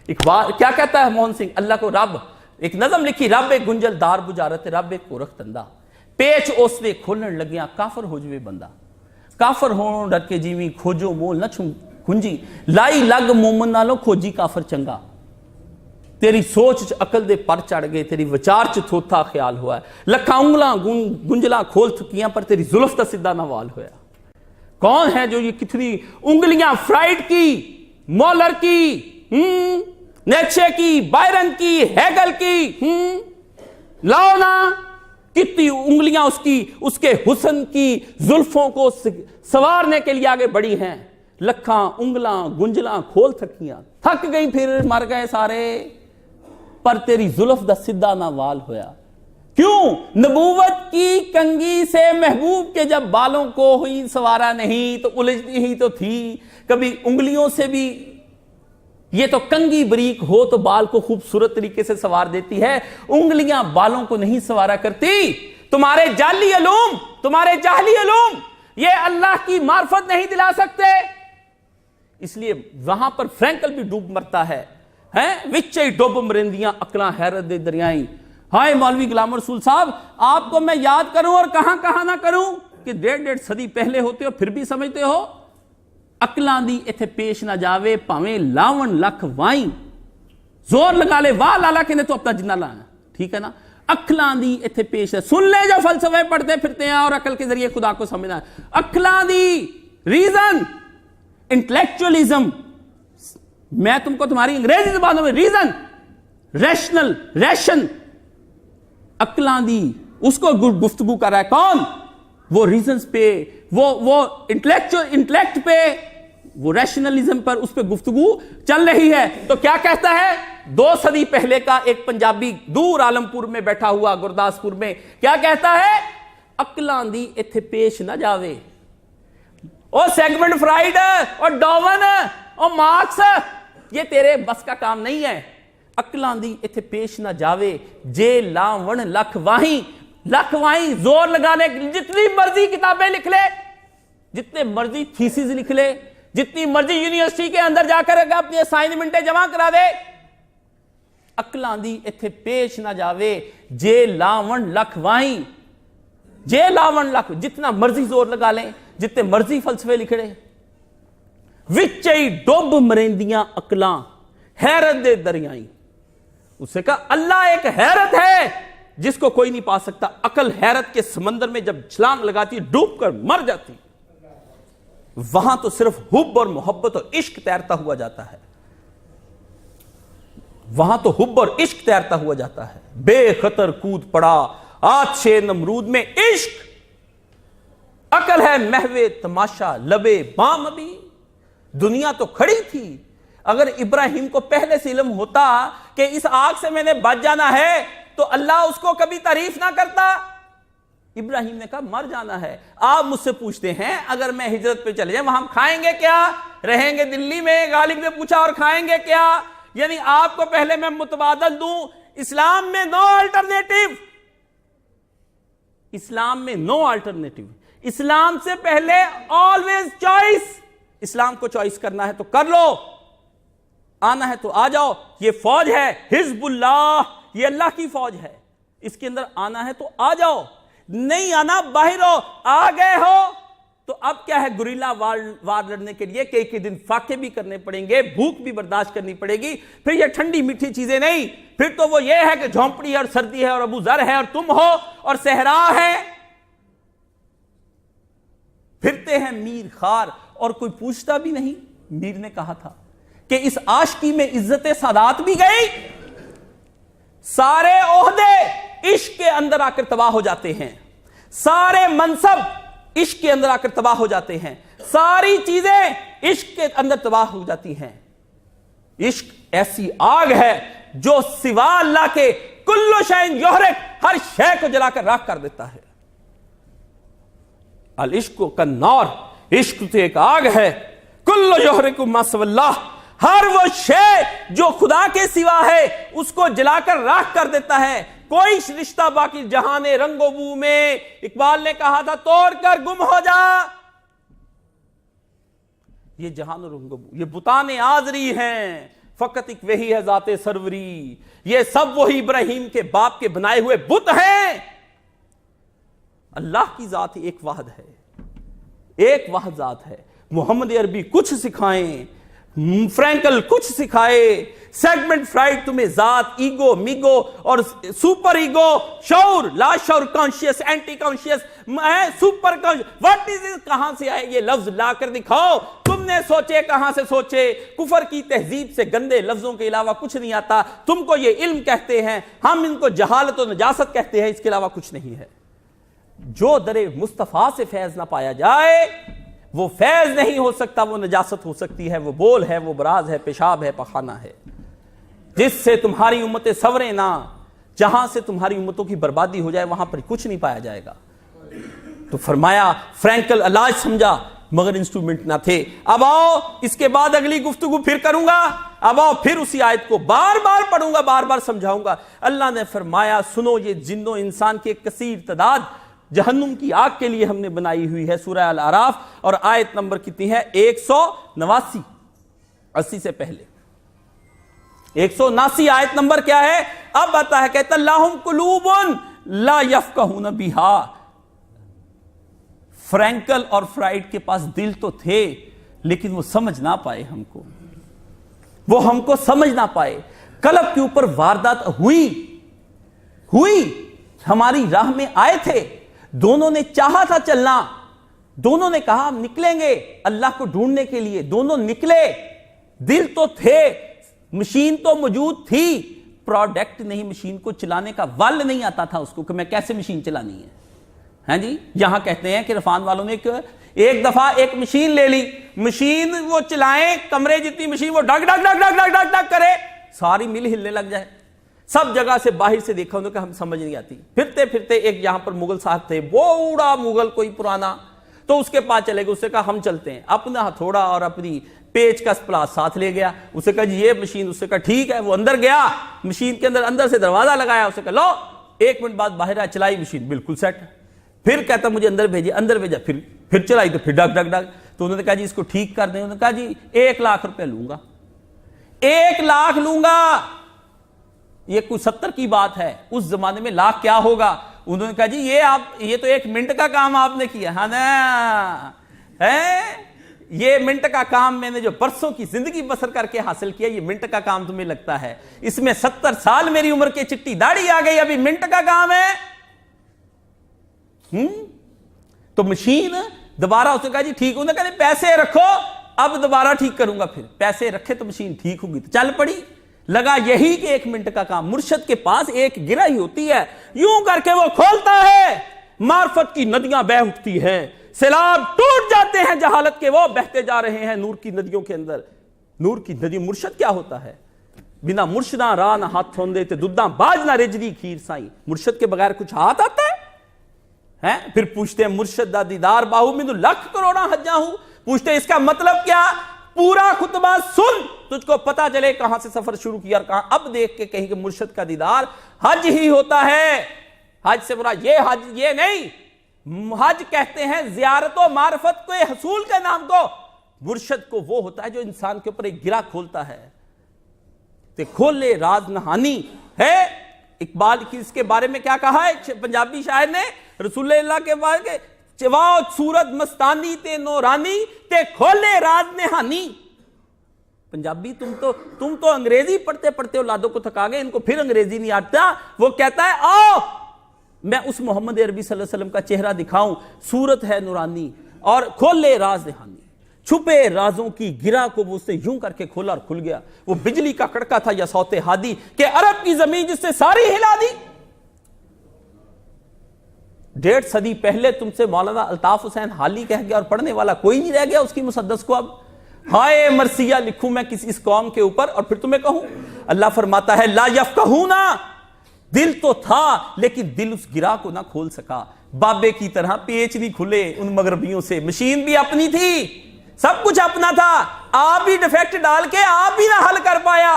اقبال کیا کہتا ہے موہن سنگھ؟ اللہ کو رب، ایک نظم لکھی، رب ایک گنجل دار بجارت، رب ایک کورخ تندہ، پیچ اس نے کھولن لگیاں کافر ہو جوے بندہ، کافر ہون ڈر کے جیویں کھوجو مول نہ کھنجی، لائی لگ مومن نالوں کھوجی کافر چنگا، تیری سوچ چ عقل دے پر چڑھ گئے، تیری وچار چ تھوتھا خیال ہوا ہے، لکھاں انگلاں گنجلاں کھول تھکیاں پر تیری زلف دا سدھا نہ وال ہویا۔ کون ہے جو یہ کتنی انگلیاں فرائڈ کی، مولر کی، نیچے کی، بائرن کی، ہیگل کی، لاؤ نا کتنی انگلیاں اس کے حسن کی زلفوں کو سوارنے کے لیے آگے بڑی ہیں، لکھاں انگلاں گنجلاں کھول تھکیاں، تھک گئی پھر مر گئے سارے۔ پر تیری زلف دا سدھا نہ وال ہویا. کیوں؟ نبوت کی کنگھی سے محبوب کے جب بالوں کو ہوئی سوارا نہیں تو الجھتی ہی تو تھی. کبھی انگلیوں سے بھی یہ تو کنگھی بریک ہو تو بال کو خوبصورت طریقے سے سوار دیتی ہے, انگلیاں بالوں کو نہیں سوارا کرتی. تمہارے جعلی علوم, تمہارے جاہلی علوم یہ اللہ کی معرفت نہیں دلا سکتے. اس لیے وہاں پر فرینکل بھی ڈوب مرتا ہے. وچے ڈوب مرندیاں عقلاں حیرت دے دریائیں. ہائے مولوی غلام رسول صاحب, آپ کو میں یاد کروں اور کہاں کہاں نہ کروں کہ 1.5 صدی پہلے ہوتے ہو پھر بھی سمجھتے ہو. عقلاں دی ایتھے پیش نہ جاوے پاویں 52 لکھ وائیں, زور لگا لے واہ لالا کہ نے تو اپنا جنہ لانا. ٹھیک ہے نا, عقلاں دی ایتھے پیش ہے. سن لے جو فلسفے پڑھتے پھرتے ہیں اور عقل کے ذریعے خدا کو سمجھنا ہے. عقلاں دی ریزن, انٹلیکچولیزم, میں تم کو تمہاری انگریزی زبانوں میں ریزن, ریشنل, ریشن, عقلاں دی اس کو گفتگو کر رہا ہے کون؟ وہ ریزنز پہ, وہ انٹلیکٹ پہ, وہ ریشنلزم پر, اس پہ گفتگو چل رہی ہے. تو کیا کہتا ہے 2 صدی پہلے کا ایک پنجابی دور عالمپور میں بیٹھا ہوا گرداسپور میں, کیا کہتا ہے؟ عقلاں دی ایتھے پیش نہ جاوے. او سیگمنٹ فرائیڈ اور ڈاون اور مارکس یہ تیرے بس کا کام نہیں ہے. عقلاں دی ایتھے پیش نہ جاوے جے لاون لکھ واہیں, لکھ وائیں زور لگانے, جتنی مرضی کتابیں لکھ لے, جتنے مرضی تھیسز لکھ لے, جتنی مرضی یونیورسٹی کے اندر جا کر اپنی اسائنمنٹیں جمع کرا دے, عقلاں دی ایتھے پیش نہ جاوے جے لاون لکھ وائیں, جے لاون لکھ, جتنا مرضی زور لگا لیں, جتنے مرضی فلسفے لکھ لیں, وچے ڈوب مرندیاں عقلاں حیرت دے دریائیں. اس سے کہا اللہ ایک حیرت ہے جس کو کوئی نہیں پا سکتا. عقل حیرت کے سمندر میں جب چھلانگ لگاتی ہے ڈوب کر مر جاتی. وہاں تو صرف حب اور محبت اور عشق تیرتا ہوا جاتا ہے. وہاں تو حب اور عشق تیرتا ہوا جاتا ہے. بے خطر کود پڑا آتش نمرود میں عشق. عقل ہے محو تماشا لبے بام ابھی. دنیا تو کھڑی تھی. اگر ابراہیم کو پہلے سے علم ہوتا کہ اس آگ سے میں نے بچ جانا ہے تو اللہ اس کو کبھی تعریف نہ کرتا. ابراہیم نے کہا مر جانا ہے. آپ مجھ سے پوچھتے ہیں اگر میں ہجرت پہ چلے جائیں وہاں کھائیں گے کیا؟ رہیں گے دلی میں؟ غالب نے پوچھا اور کھائیں گے کیا؟ یعنی آپ کو پہلے میں متبادل دوں. اسلام میں نو الٹرنیٹو, اسلام میں نو الٹرنیٹو. اسلام سے پہلے آلویز چوائس. اسلام کو چوائس کرنا ہے تو کر لو, آنا ہے تو آ جاؤ. یہ فوج ہے حزب اللہ, یہ اللہ کی فوج ہے, اس کے اندر آنا ہے تو آ جاؤ, نہیں آنا باہر ہو. آ گئے ہو تو اب کیا ہے گوریلا وار لڑنے کے لیے کہ ایک دن فاقے بھی کرنے پڑیں گے, بھوک بھی برداشت کرنی پڑے گی. پھر یہ ٹھنڈی میٹھی چیزیں نہیں, پھر تو وہ یہ ہے کہ جھونپڑی اور سردی ہے اور ابو ذر ہے اور تم ہو اور صحرا ہے. پھرتے ہیں میر خار اور کوئی پوچھتا بھی نہیں. میر نے کہا تھا کہ اس عاشقی میں عزت سادات بھی گئی. سارے عہدے عشق کے اندر آ کر تباہ ہو جاتے ہیں, سارے منصب عشق کے اندر آ کر تباہ ہو جاتے ہیں, ساری چیزیں عشق کے اندر تباہ ہو جاتی ہیں. عشق ایسی آگ ہے جو سوا اللہ کے کل شیء یحرق, ہر شے کو جلا کر راکھ کر دیتا ہے. العشق کالنار, عشق تو ایک آگ ہے. کل یحرق ما سوى اللہ, ہر وہ شے جو خدا کے سوا ہے اس کو جلا کر راکھ کر دیتا ہے. کوئی رشتہ باقی جہان رنگ و بو میں. اقبال نے کہا تھا توڑ کر گم ہو جا. یہ جہان رنگ و بو, یہ بتان آزری ہیں, فقط ایک وہی ہے ذات سروری. یہ سب وہی ابراہیم کے باپ کے بنائے ہوئے بت ہیں. اللہ کی ذات ایک واحد ہے, ایک واحد ذات ہے. محمد عربی کچھ سکھائیں, فرینکل کچھ سکھائے, سیگمنٹ فرائیڈ تمہیں ذات, ایگو, میگو اور سپر ایگو, شعور, لا شعور, conscious, anti conscious, super conscious, what is it, کہاں سے آئے یہ لفظ لا کر دکھاؤ. تم نے سوچے کہاں سے سوچے. کفر کی تہذیب سے گندے لفظوں کے علاوہ کچھ نہیں آتا. تم کو یہ علم کہتے ہیں, ہم ان کو جہالت و نجاست کہتے ہیں, اس کے علاوہ کچھ نہیں ہے. جو در مصطفیٰ سے فیض نہ پایا جائے وہ فیض نہیں ہو سکتا, وہ نجاست ہو سکتی ہے, وہ بول ہے, وہ براز ہے, پیشاب ہے, پخانہ ہے. جس سے تمہاری امتیں سنوریں نہ، جہاں سے تمہاری امتوں کی بربادی ہو جائے وہاں پر کچھ نہیں پایا جائے گا۔ تو فرمایا فرینکل علاج سمجھا مگر انسٹرومنٹ نہ تھے۔ اب آؤ اس کے بعد اگلی گفتگو پھر کروں گا، اب آؤ پھر اسی آیت کو بار بار پڑھوں گا، بار بار سمجھاؤں گا۔ اللہ نے فرمایا سنو، یہ جن و انسان کے کثیر تعداد جہنم کی آگ کے لیے ہم نے بنائی ہوئی ہے۔ سورہ الاعراف، اور آیت نمبر کتنی ہے؟ 189، 80 سے پہلے 179 آیت نمبر کیا ہے؟ اب آتا ہے کہتا لہم قلوب لا یفقہون بہا۔ فرینکل اور فرائڈ کے پاس دل تو تھے لیکن وہ سمجھ نہ پائے ہم کو، وہ ہم کو سمجھ نہ پائے۔ قلب کے اوپر واردات ہوئی، ہماری راہ میں آئے تھے، دونوں نے چاہا تھا چلنا، دونوں نے کہا ہم نکلیں گے اللہ کو ڈھونڈنے کے لیے، دونوں نکلے، دل تو تھے، مشین تو موجود تھی، پروڈکٹ نہیں، مشین کو چلانے کا ول نہیں آتا تھا اس کو کہ میں کیسے مشین چلانی ہے۔ ہاں جی، یہاں کہتے ہیں کہ عرفان والوں نے ایک دفعہ ایک مشین لے لی، مشین وہ چلائیں، کمرے جتنی مشین وہ ڈگ ڈگ ڈگ ڈگ ڈگ ڈگ ڈگ کرے، ساری مل ہلنے لگ جائے۔ سب جگہ سے باہر سے دیکھا انہوں نے کہ ہم سمجھ نہیں آتی۔ پھرتے پھرتے ایک یہاں پر مغل صاحب تھے، بوڑھا مغل کوئی پرانا، تو اس کے پاس چلے گئے، اس سے کہا ہم چلتے ہیں، اپنا ہتھوڑا اور اپنی پیچ کا پلاس ساتھ لے گیا، اسے کہا جی یہ مشین، اس سے کہا ٹھیک ہے، وہ اندر گیا، مشین کے اندر سے دروازہ لگایا، اسے کہا لو، 1 منٹ بعد باہر آیا، چلائی مشین بالکل سیٹ، پھر کہتا مجھے اندر بھیجا، پھر چلائی تو پھر ڈگ ڈگ ڈگ، تو انہوں نے کہا جی اس کو ٹھیک کر دیں، انہوں نے کہا جی 1 لاکھ روپے لوں گا، 1 لاکھ لوں گا۔ یہ کوئی 70 کی بات ہے، اس زمانے میں لاکھ کیا ہوگا؟ انہوں نے کہا جی یہ تو 1 منٹ کا کام آپ نے کیا ہے نا، یہ منٹ کا کام میں نے جو برسوں کی زندگی بسر کر کے حاصل کیا، یہ منٹ کا کام تمہیں لگتا ہے؟ اس میں 70 سال میری عمر کے چٹی داڑھی آ گئی، ابھی منٹ کا کام ہے؟ تو مشین دوبارہ اس نے کہا جی ٹھیک، انہوں نے کہا پیسے رکھو اب دوبارہ ٹھیک کروں گا، پھر پیسے رکھے تو مشین ٹھیک ہوگی، تو چل پڑی۔ لگا یہی کہ 1 منٹ کا کام، مرشد کے پاس ایک گرہ ہی ہوتی ہے، یوں کر کے وہ کھولتا ہے، معرفت کی ندیاں بہ اٹھتی ہیں، سیلاب ٹوٹ جاتے ہیں جہالت کے، وہ بہتے جا رہے ہیں نور کی ندیوں کے اندر۔ نور کی ندی مرشد کیا ہوتا ہے؟ بنا مرشداں راہ نہ ہاتھ تھوندے تے دوداں باج نہ رجدی کھیر سائیں، مرشد کے بغیر کچھ ہاتھ آتا ہے؟ پھر پوچھتے ہیں مرشد دا دیدار باہو میں 1,00,000 کروڑاں حجاں ہوں، پوچھتے ہیں اس کا مطلب کیا؟ پورا خطبہ سن، تجھ کو پتا چلے کہاں سے سفر شروع کیا اور کہاں۔ اب دیکھ کے کہیں کہ مرشد کا دیدار حج ہی ہوتا ہے، حج سے برا یہ حج یہ نہیں، حج کہتے ہیں زیارت و معرفت کے حصول کے نام کو، مرشد کو وہ ہوتا ہے جو انسان کے اوپر ایک گرہ کھولتا ہے، تے کھولے راز نہانی ہے۔ اقبال کی اس کے بارے میں کیا کہا ہے پنجابی شاعر نے رسول اللہ کے بارے میں؟ چواؤ صورت مستانی تے نورانی تے کھولے راز نہانی۔ پنجابی تم تو انگریزی پڑھتے پڑھتے اولادوں کو تھکا گئے، ان کو پھر انگریزی نہیں آتا۔ وہ کہتا ہے آؤ میں اس محمد عربی صلی اللہ علیہ وسلم کا چہرہ دکھاؤں، صورت ہے نورانی اور کھولے راز نہانی، چھپے رازوں کی گرہ کو وہ اس نے یوں کر کے کھولا اور کھل گیا۔ وہ بجلی کا کڑکا تھا یا صوت ہادی کہ عرب کی زمین جس سے ساری ہلا دی۔ 1.5 صدی پہلے تم سے مولانا الطاف حسین حالی کہہ گیا اور پڑھنے والا کوئی نہیں رہ گیا اس کی مسدس کو۔ اب ہائے مرثیہ لکھوں میں کسی اس قوم کے اوپر اور پھر تمہیں کہوں۔ اللہ فرماتا ہے لا یفقہون، دل تو تھا لیکن دل اس گرہ کو نہ کھول سکا۔ بابے کی طرح پیچ نہیں کھلے ان مغربیوں سے، مشین بھی اپنی تھی، سب کچھ اپنا تھا، آپ بھی ڈیفیکٹ ڈال کے آپ بھی نہ حل کر پایا۔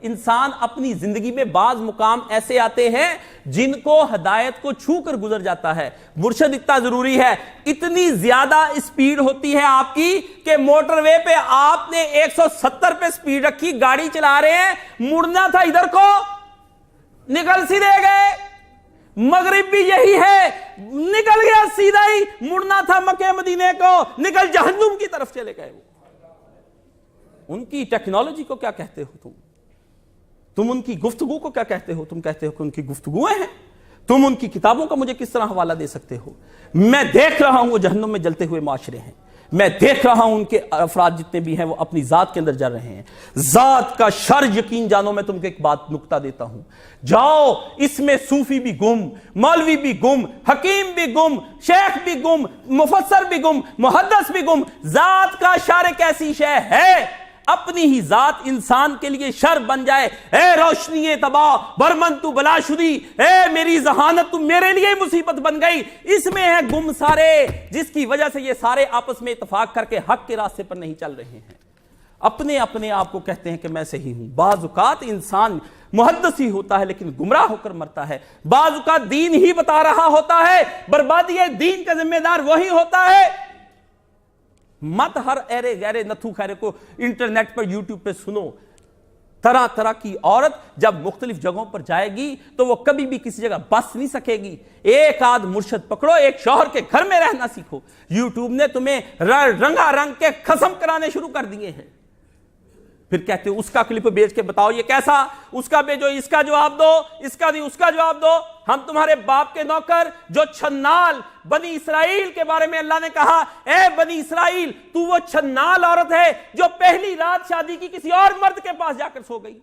انسان اپنی زندگی میں بعض مقام ایسے آتے ہیں جن کو ہدایت کو چھو کر گزر جاتا ہے۔ مرشد اتنا ضروری ہے، اتنی زیادہ اسپیڈ ہوتی ہے آپ کی کہ موٹر وے پہ آپ نے 170 پہ اسپیڈ رکھی، گاڑی چلا رہے ہیں، مڑنا تھا ادھر کو، نکل سیدھے گئے۔ مغرب بھی یہی ہے، نکل گیا سیدھا ہی، مڑنا تھا مکہ مدینے کو، نکل جہنم کی طرف چلے گئے۔ ان کی ٹیکنالوجی کو کیا کہتے ہو تم ان کی گفتگو کو کیا کہتے ہو؟ تم کہتے ہو کہ ان کی گفتگویں ہیں۔ تم ان کی کتابوں کا مجھے کس طرح حوالہ دے سکتے ہو؟ میں دیکھ رہا ہوں وہ جہنم میں جلتے ہوئے معاشرے ہیں، میں دیکھ رہا ہوں ان کے افراد جتنے بھی ہیں وہ اپنی ذات کے اندر جل رہے ہیں۔ ذات کا شر یقین جانو، میں تم کو ایک بات نکتہ دیتا ہوں، جاؤ اس میں صوفی بھی گم، مولوی بھی گم، حکیم بھی گم، شیخ بھی گم، مفسر بھی گم، محدث بھی گم۔ ذات کا شر ایک ایسی شے ہے اپنی ہی ذات انسان کے لیے شر بن جائے، اے روشنی تباہ برمن تو بلا شدی، اے میری ذہانت تو میرے لیے مصیبت بن گئی، اس میں ہے گم سارے، جس کی وجہ سے یہ سارے آپس میں اتفاق کر کے حق کے راستے پر نہیں چل رہے ہیں، اپنے آپ کو کہتے ہیں کہ میں صحیح ہوں۔ بعض اوقات انسان محدث ہی ہوتا ہے لیکن گمراہ ہو کر مرتا ہے، بعض اوقات دین ہی بتا رہا ہوتا ہے، بربادی دین کا ذمہ دار وہی ہوتا ہے۔ مت ہر ایرے غیرے نتھو خیرے کو انٹرنیٹ پر یوٹیوب پہ سنو، طرح طرح کی عورت جب مختلف جگہوں پر جائے گی تو وہ کبھی بھی کسی جگہ بس نہیں سکے گی۔ ایک آدھ مرشد پکڑو، ایک شوہر کے گھر میں رہنا سیکھو۔ یوٹیوب نے تمہیں رنگا رنگ کے قسم کرانے شروع کر دیے ہیں، پھر کہتے ہو اس کا کلپ بیچ کے بتاؤ یہ کیسا، اس کا بیچو، اس کا جواب دو، اس کا نہیں اس کا جواب دو۔ ہم تمہارے باپ کے نوکر جو چھنال بنی اسرائیل کے بارے میں اللہ نے کہا، اے بنی اسرائیل تو وہ چھنال عورت ہے جو پہلی رات شادی کی کسی اور مرد کے پاس جا کر سو گئی۔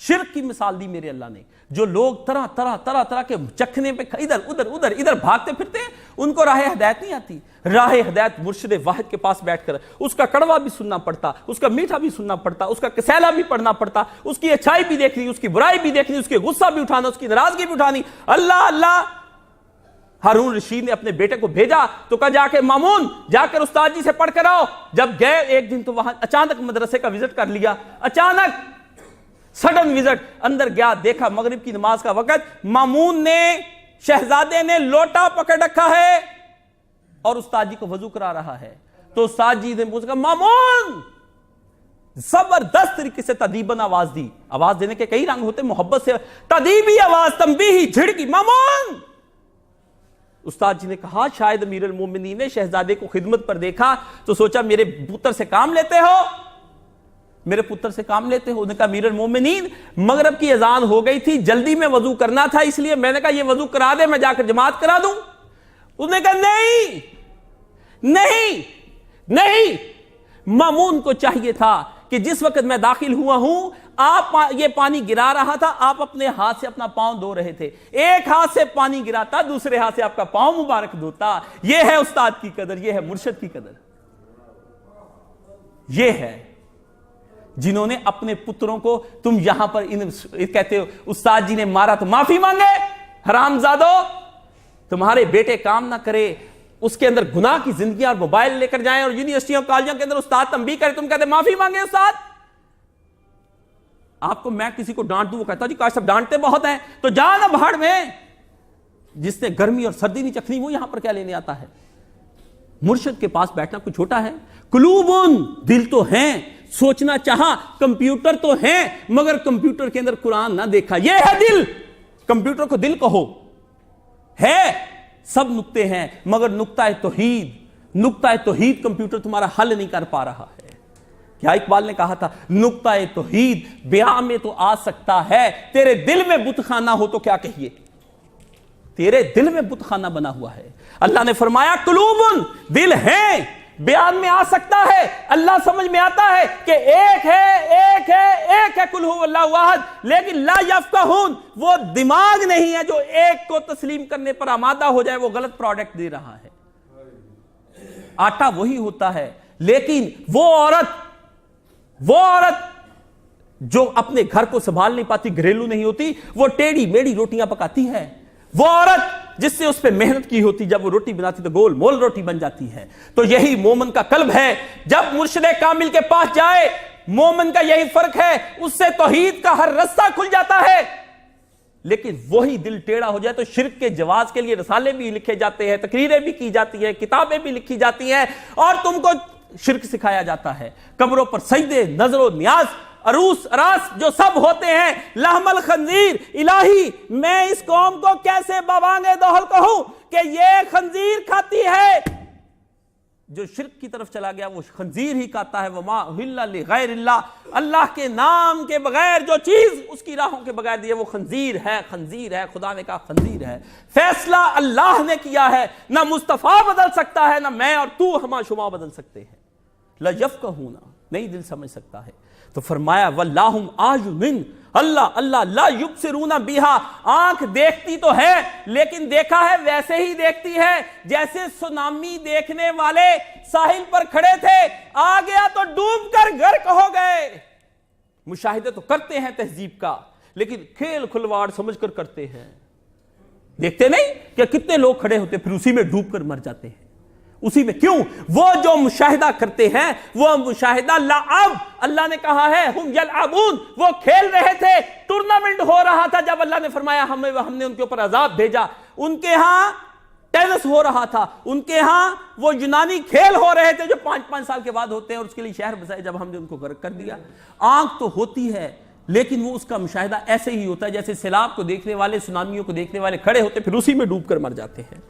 شرک کی مثال دی میرے اللہ نے۔ جو لوگ طرح کے چکھنے پہ ادھر بھاگتے پھرتے ہیں، ان کو راہ ہدایت نہیں آتی۔ راہ ہدایت مرشد واحد کے پاس بیٹھ کر اس کا کڑوا بھی سننا پڑتا، اس کا میٹھا بھی سننا پڑتا، اس کا کسیلا بھی پڑھنا پڑتا، اس کی اچھائی بھی دیکھنی، اس کی برائی بھی دیکھنی، اس کے غصہ بھی اٹھانا، اس کی ناراضگی بھی اٹھانی۔ اللہ ہارون رشید نے اپنے بیٹے کو بھیجا تو کہا جا کے مامون جا کر استاد جی سے پڑھ کر آؤ۔ جب گئے ایک دن تو وہاں اچانک مدرسے کا وزٹ کر لیا، اچانک سڈن وزٹ، اندر گیا، دیکھا مغرب کی نماز کا وقت، مامون نے شہزادے نے لوٹا پکڑ رکھا ہے اور استاد جی کو وضو کرا رہا ہے۔ تو استاد جی نے کہا مامون، زبردست طریقے سے تدیباً آواز دی۔ آواز دینے کے کئی رنگ ہوتے، محبت سے تدیبی آواز، تنبیہی، جھڑکی، مامون۔ استاد جی نے کہا شاید امیر المومنین نے شہزادے کو خدمت پر دیکھا تو سوچا میرے پتر سے کام لیتے ہو، میرے پتر سے کام لیتے ہو۔ انہوں نے کہا امیر المومنین مغرب کی اذان ہو گئی تھی، جلدی میں وضو کرنا تھا، اس لیے میں نے کہا یہ وضو کرا دے، میں جا کر جماعت کرا دوں۔ انہوں نے کہا نہیں، مامون کو چاہیے تھا کہ جس وقت میں داخل ہوا ہوں آپ یہ پانی گرا رہا تھا، آپ اپنے ہاتھ سے اپنا پاؤں دھو رہے تھے، ایک ہاتھ سے پانی گراتا، دوسرے ہاتھ سے آپ کا پاؤں مبارک دھوتا۔ یہ ہے استاد کی قدر، یہ ہے مرشد کی قدر، یہ ہے جنہوں نے اپنے پتروں کو، تم یہاں پر کہتے ہو استاد جی نے مارا تو معافی مانگے، حرامزادو، تمہارے بیٹے کام نہ کرے، اس کے اندر گناہ کی زندگیاں اور موبائل لے کر جائیں اور یونیورسٹیوں کالجوں کے اندر استاد تنبیہ کرے، تم کہتے معافی مانگے استاد۔ آپ کو میں کسی کو ڈانٹ دوں، وہ کہتا جی کاش سب ڈانٹتے بہت ہیں، تو جا نا بھاڑ میں، جس نے گرمی اور سردی نہیں چکھنی وہ یہاں پر کیا لینے آتا ہے؟ مرشد کے پاس بیٹھنا کوئی چھوٹا ہے؟ قلوبن، دل تو ہیں، سوچنا چاہا، کمپیوٹر تو ہیں مگر کمپیوٹر کے اندر قرآن نہ دیکھا، یہ ہے دل۔ کمپیوٹر کو دل کہو، ہے سب نقطے ہیں مگر نقطہ توحید کمپیوٹر تمہارا حل نہیں کر پا رہا ہے۔ کیا اقبال نے کہا تھا، نقطہ توحید بیاں میں تو آ سکتا ہے، تیرے دل میں بت خانہ ہو تو کیا کہیے، تیرے دل میں بت خانہ بنا ہوا ہے۔ اللہ نے فرمایا قلوبن، دل ہیں، بیان میں آ سکتا ہے، اللہ سمجھ میں آتا ہے کہ ایک ہے قل ھو اللہ احد، لیکن لا یفقہون، وہ دماغ نہیں ہے جو ایک کو تسلیم کرنے پر آمادہ ہو جائے، وہ غلط پروڈکٹ دے رہا ہے۔ آٹا وہی ہوتا ہے، لیکن وہ عورت جو اپنے گھر کو سنبھال نہیں پاتی، گھریلو نہیں ہوتی، وہ ٹیڑھی میڑھی روٹیاں پکاتی ہے۔ وہ عورت جس سے اس پہ محنت کی ہوتی، جب وہ روٹی بناتی تو گول مول روٹی بن جاتی ہے۔ تو یہی مومن کا قلب ہے، جب مرشد کامل کے پاس جائے، مومن کا یہی فرق ہے، اس سے توحید کا ہر رستہ کھل جاتا ہے۔ لیکن وہی دل ٹیڑھا ہو جائے تو شرک کے جواز کے لیے رسالے بھی لکھے جاتے ہیں، تقریریں بھی کی جاتی ہیں، کتابیں بھی لکھی جاتی ہیں، اور تم کو شرک سکھایا جاتا ہے۔ قبروں پر سجدے، نظر و نیاز، عروس اراس جو سب ہوتے ہیں، لحم الخنزیر، الہی میں اس قوم کو کیسے بوانگ دوہل کہوں کہ یہ خنزیر کھاتی ہے۔ جو شرک کی طرف چلا گیا وہ خنزیر ہی کھاتا ہے۔ وما اہل لغیر اللہ، اللہ کے نام کے بغیر جو چیز اس کی راہوں کے بغیر دی ہے وہ خنزیر ہے، خدا نے کہا خنزیر ہے۔ فیصلہ اللہ نے کیا ہے، نہ مصطفیٰ بدل سکتا ہے، نہ میں اور تو ہما شما بدل سکتے ہیں۔ لا یفقہون، نہیں دل سمجھ سکتا ہے۔ تو فرمایا وَلَّهُمْ أَعْيُنٌ، اللہ لا یبصرون بہا، آنکھ دیکھتی تو ہے لیکن دیکھا ہے ویسے ہی دیکھتی ہے جیسے سونامی دیکھنے والے ساحل پر کھڑے تھے، آ گیا تو ڈوب کر غرق ہو گئے۔ مشاہدے تو کرتے ہیں تہذیب کا، لیکن کھیل کھلواڑ سمجھ کر کرتے ہیں۔ دیکھتے نہیں کہ کتنے لوگ کھڑے ہوتے پھر اسی میں ڈوب کر مر جاتے ہیں، اسی میں کیوں؟ وہ جو مشاہدہ کرتے ہیں وہ مشاہدہ لعب، اللہ نے کہا ہے ہم یلعبون، وہ کھیل رہے تھے، ٹورنامنٹ ہو رہا تھا۔ جب اللہ نے فرمایا ہم نے ان کے اوپر عذاب بھیجا، ان کے ہاں ٹینس ہو رہا تھا، ان کے ہاں وہ یونانی کھیل ہو رہے تھے جو 5 سال کے بعد ہوتے ہیں، اور اس کے لیے شہر بسائے، جب ہم نے ان کو غرق کر دیا۔ آنکھ تو ہوتی ہے لیکن وہ اس کا مشاہدہ ایسے ہی ہوتا ہے جیسے سیلاب کو دیکھنے والے، سونامیوں کو دیکھنے والے کھڑے ہوتے پھر اسی میں ڈوب کر مر جاتے ہیں۔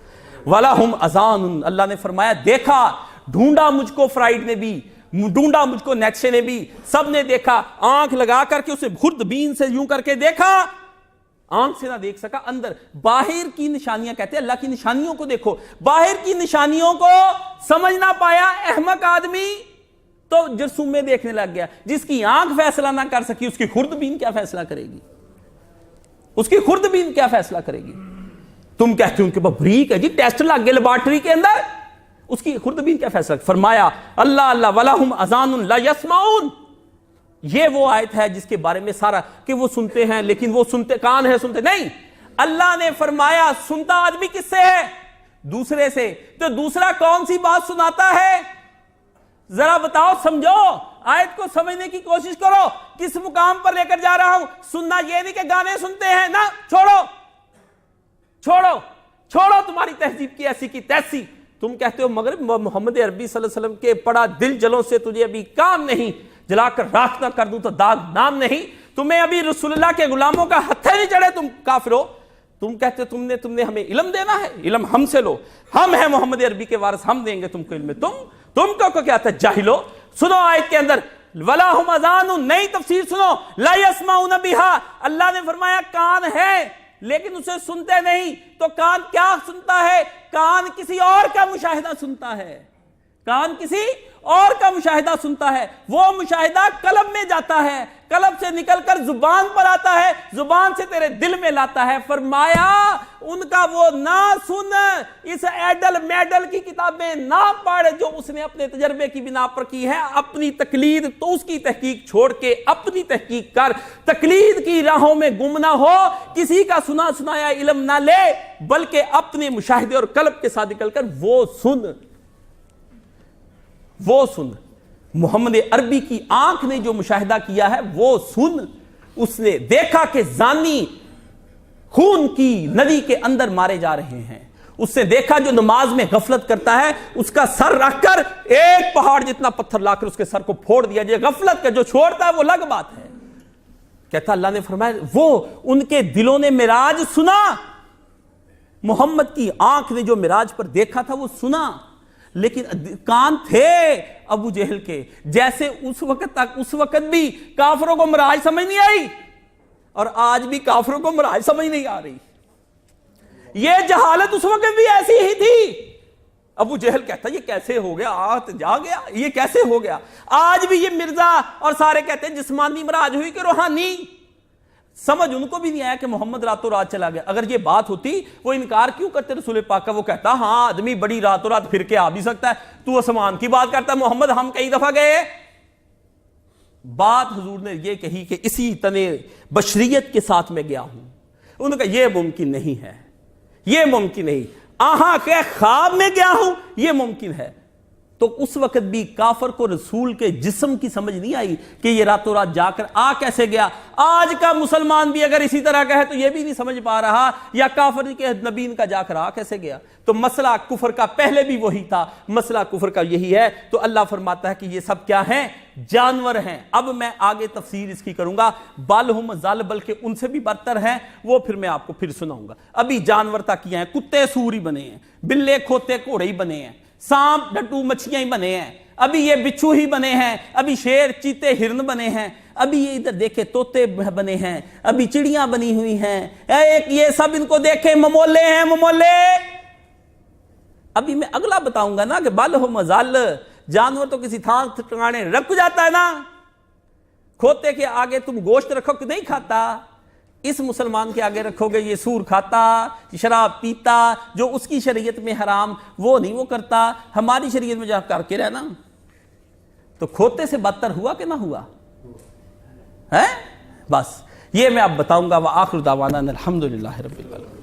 وَلَهُمْ أَذَانٌ، اللہ نے فرمایا دیکھا، ڈھونڈا مجھ کو فرائڈ نے بھی، ڈھونڈا مجھ کو نیٹشے نے بھی، سب نے دیکھا، آنکھ لگا کر کے اسے خردبین سے یوں کر کے دیکھا، آنکھ سے نہ دیکھ سکا، اندر باہر کی نشانیاں، کہتے ہیں اللہ کی نشانیوں کو دیکھو، باہر کی نشانیوں کو سمجھ نہ پایا احمق آدمی تو جرثوم میں دیکھنے لگ گیا۔ جس کی آنکھ فیصلہ نہ کر سکی اس کی خردبین کیا فیصلہ کرے گی؟ اس کی خردبین کیا فیصلہ کرے گی؟ تم کہتے ہو کہ بریک ہے جی، ٹیسٹ لگ گئے لیبارٹری کے اندر، اس کی خردبین کیا فیصلہ؟ فرمایا اللہ وَلَهُمْ أَذَانٌ لَا يَسْمَعُونَ، یہ وہ آیت ہے جس کے بارے میں سارا کہ وہ سنتے ہیں لیکن وہ سنتے کان ہے، سنتے نہیں۔ اللہ نے فرمایا سنتا آدمی کس سے ہے؟ دوسرے سے، تو دوسرا کون سی بات سناتا ہے؟ ذرا بتاؤ، سمجھو، آیت کو سمجھنے کی کوشش کرو، کس مقام پر لے کر جا رہا ہوں۔ سننا یہ نہیں کہ گانے سنتے ہیں، نہ، چھوڑو تمہاری تہذیب کی ایسی کی تیسی۔ تم کہتے ہو مگر محمد عربی صلی اللہ علیہ وسلم کے پڑا دل جلوں سے تجھے ابھی کام نہیں، جلا کر راکھ نہ کر دوں تو داغ نام نہیں، تمہیں ابھی رسول اللہ کے غلاموں کا ہتھے نہیں چڑھے، تم کافر ہو۔ تم کہتے ہو تم نے ہمیں علم دینا ہے، علم ہم سے لو، ہم ہیں محمد عربی کے وارث، ہم دیں گے تم کو علم۔ تم کو کیا تھا جاہلو؟ سنو آیت کے اندر وَلَهُمْ أَذَانٌ، نئی تفسیر سنو، لَا يَسْمَعُونَ بِهَا، اللہ نے فرمایا کان ہے لیکن اسے سنتے نہیں۔ تو کان کیا سنتا ہے؟ کان کسی اور کا مشاہدہ سنتا ہے، کان کسی اور کا مشاہدہ سنتا ہے، وہ مشاہدہ قلب میں جاتا ہے، قلب سے نکل کر زبان پر آتا ہے، زبان سے تیرے دل میں لاتا ہے۔ فرمایا ان کا وہ نہ سن، اس ایڈل میڈل کی کتابیں نہ پڑھ جو اس نے اپنے تجربے کی بنا پر کی ہے، اپنی تقلید تو اس کی تحقیق چھوڑ کے اپنی تحقیق کر، تقلید کی راہوں میں گم نہ ہو، کسی کا سنا سنایا علم نہ لے، بلکہ اپنے مشاہدے اور قلب کے ساتھ نکل کر وہ سن۔ محمد عربی کی آنکھ نے جو مشاہدہ کیا ہے وہ سن۔ اس نے دیکھا کہ زانی خون کی ندی کے اندر مارے جا رہے ہیں، اس نے دیکھا جو نماز میں غفلت کرتا ہے اس کا سر رکھ کر ایک پہاڑ جتنا پتھر لا کر اس کے سر کو پھوڑ دیا جائے، غفلت کا جو چھوڑتا ہے وہ الگ بات ہے۔ کہتا اللہ نے فرمایا وہ ان کے دلوں نے معراج سنا، محمد کی آنکھ نے جو معراج پر دیکھا تھا وہ سنا، لیکن کان تھے ابو جہل کے، جیسے اس وقت بھی کافروں کو معراج سمجھ نہیں آئی اور آج بھی کافروں کو معراج سمجھ نہیں آ رہی۔ یہ جہالت اس وقت بھی ایسی ہی تھی۔ ابو جہل کہتا یہ کیسے ہو گیا، آت جا گیا، یہ کیسے ہو گیا۔ آج بھی یہ مرزا اور سارے کہتے ہیں جسمانی معراج ہوئی کہ روحانی۔ سمجھ ان کو بھی نہیں آیا کہ محمد راتوں رات چلا گیا۔ اگر یہ بات ہوتی وہ انکار کیوں کرتے رسول پاک کا؟ وہ کہتا ہاں آدمی بڑی راتوں رات پھر کے آ بھی سکتا ہے، تو آسمان کی بات کرتا ہے، محمد ہم کئی دفعہ گئے۔ بات حضور نے یہ کہی کہ اسی تنے بشریت کے ساتھ میں گیا ہوں۔ انہوں نے کہا یہ ممکن نہیں ہے، یہ ممکن نہیں، آہاں کہ خواب میں گیا ہوں یہ ممکن ہے۔ تو اس وقت بھی کافر کو رسول کے جسم کی سمجھ نہیں آئی کہ یہ راتوں رات جا کر آ کیسے گیا۔ آج کا مسلمان بھی اگر اسی طرح کہے تو یہ بھی نہیں سمجھ پا رہا یا کافر کے نبی ان کا جا کر آ کیسے گیا۔ تو مسئلہ کفر کا پہلے بھی وہی تھا، مسئلہ کفر کا یہی ہے۔ تو اللہ فرماتا ہے کہ یہ سب کیا ہیں؟ جانور ہیں۔ اب میں آگے تفسیر اس کی کروں گا، بل ہم ضل، بلکہ ان سے بھی برتر ہیں، وہ پھر میں آپ کو پھر سناؤں گا۔ ابھی جانور تک یہ ہیں، کتے سور ہی بنے ہیں، بلے کھوتے گھوڑے ہی بنے ہیں، سانپ ڈٹو مچھیاں ہی بنے ہیں، ابھی یہ بچھو ہی بنے ہیں، ابھی شیر چیتے ہرن بنے ہیں، ابھی یہ ادھر دیکھے طوطے بنے ہیں، ابھی چڑیاں بنی ہوئی ہیں، ایک یہ سب ان کو دیکھے ممولے ہیں، ممولے۔ ابھی میں اگلا بتاؤں گا نا کہ بل ہو مزال، جانور تو کسی تھان ٹھکانے رکھ جاتا ہے نا، کھوتے کے آگے تم گوشت رکھو کہ نہیں کھاتا، اس مسلمان کے آگے رکھو گے یہ سور کھاتا، شراب پیتا، جو اس کی شریعت میں حرام وہ نہیں وہ کرتا، ہماری شریعت میں جا کر کے رہنا، تو کھوتے سے بدتر ہوا کہ نہ ہوا ہے؟ بس یہ میں اب بتاؤں گا۔ وآخر دعوانا ان الحمدللہ رب العالمین۔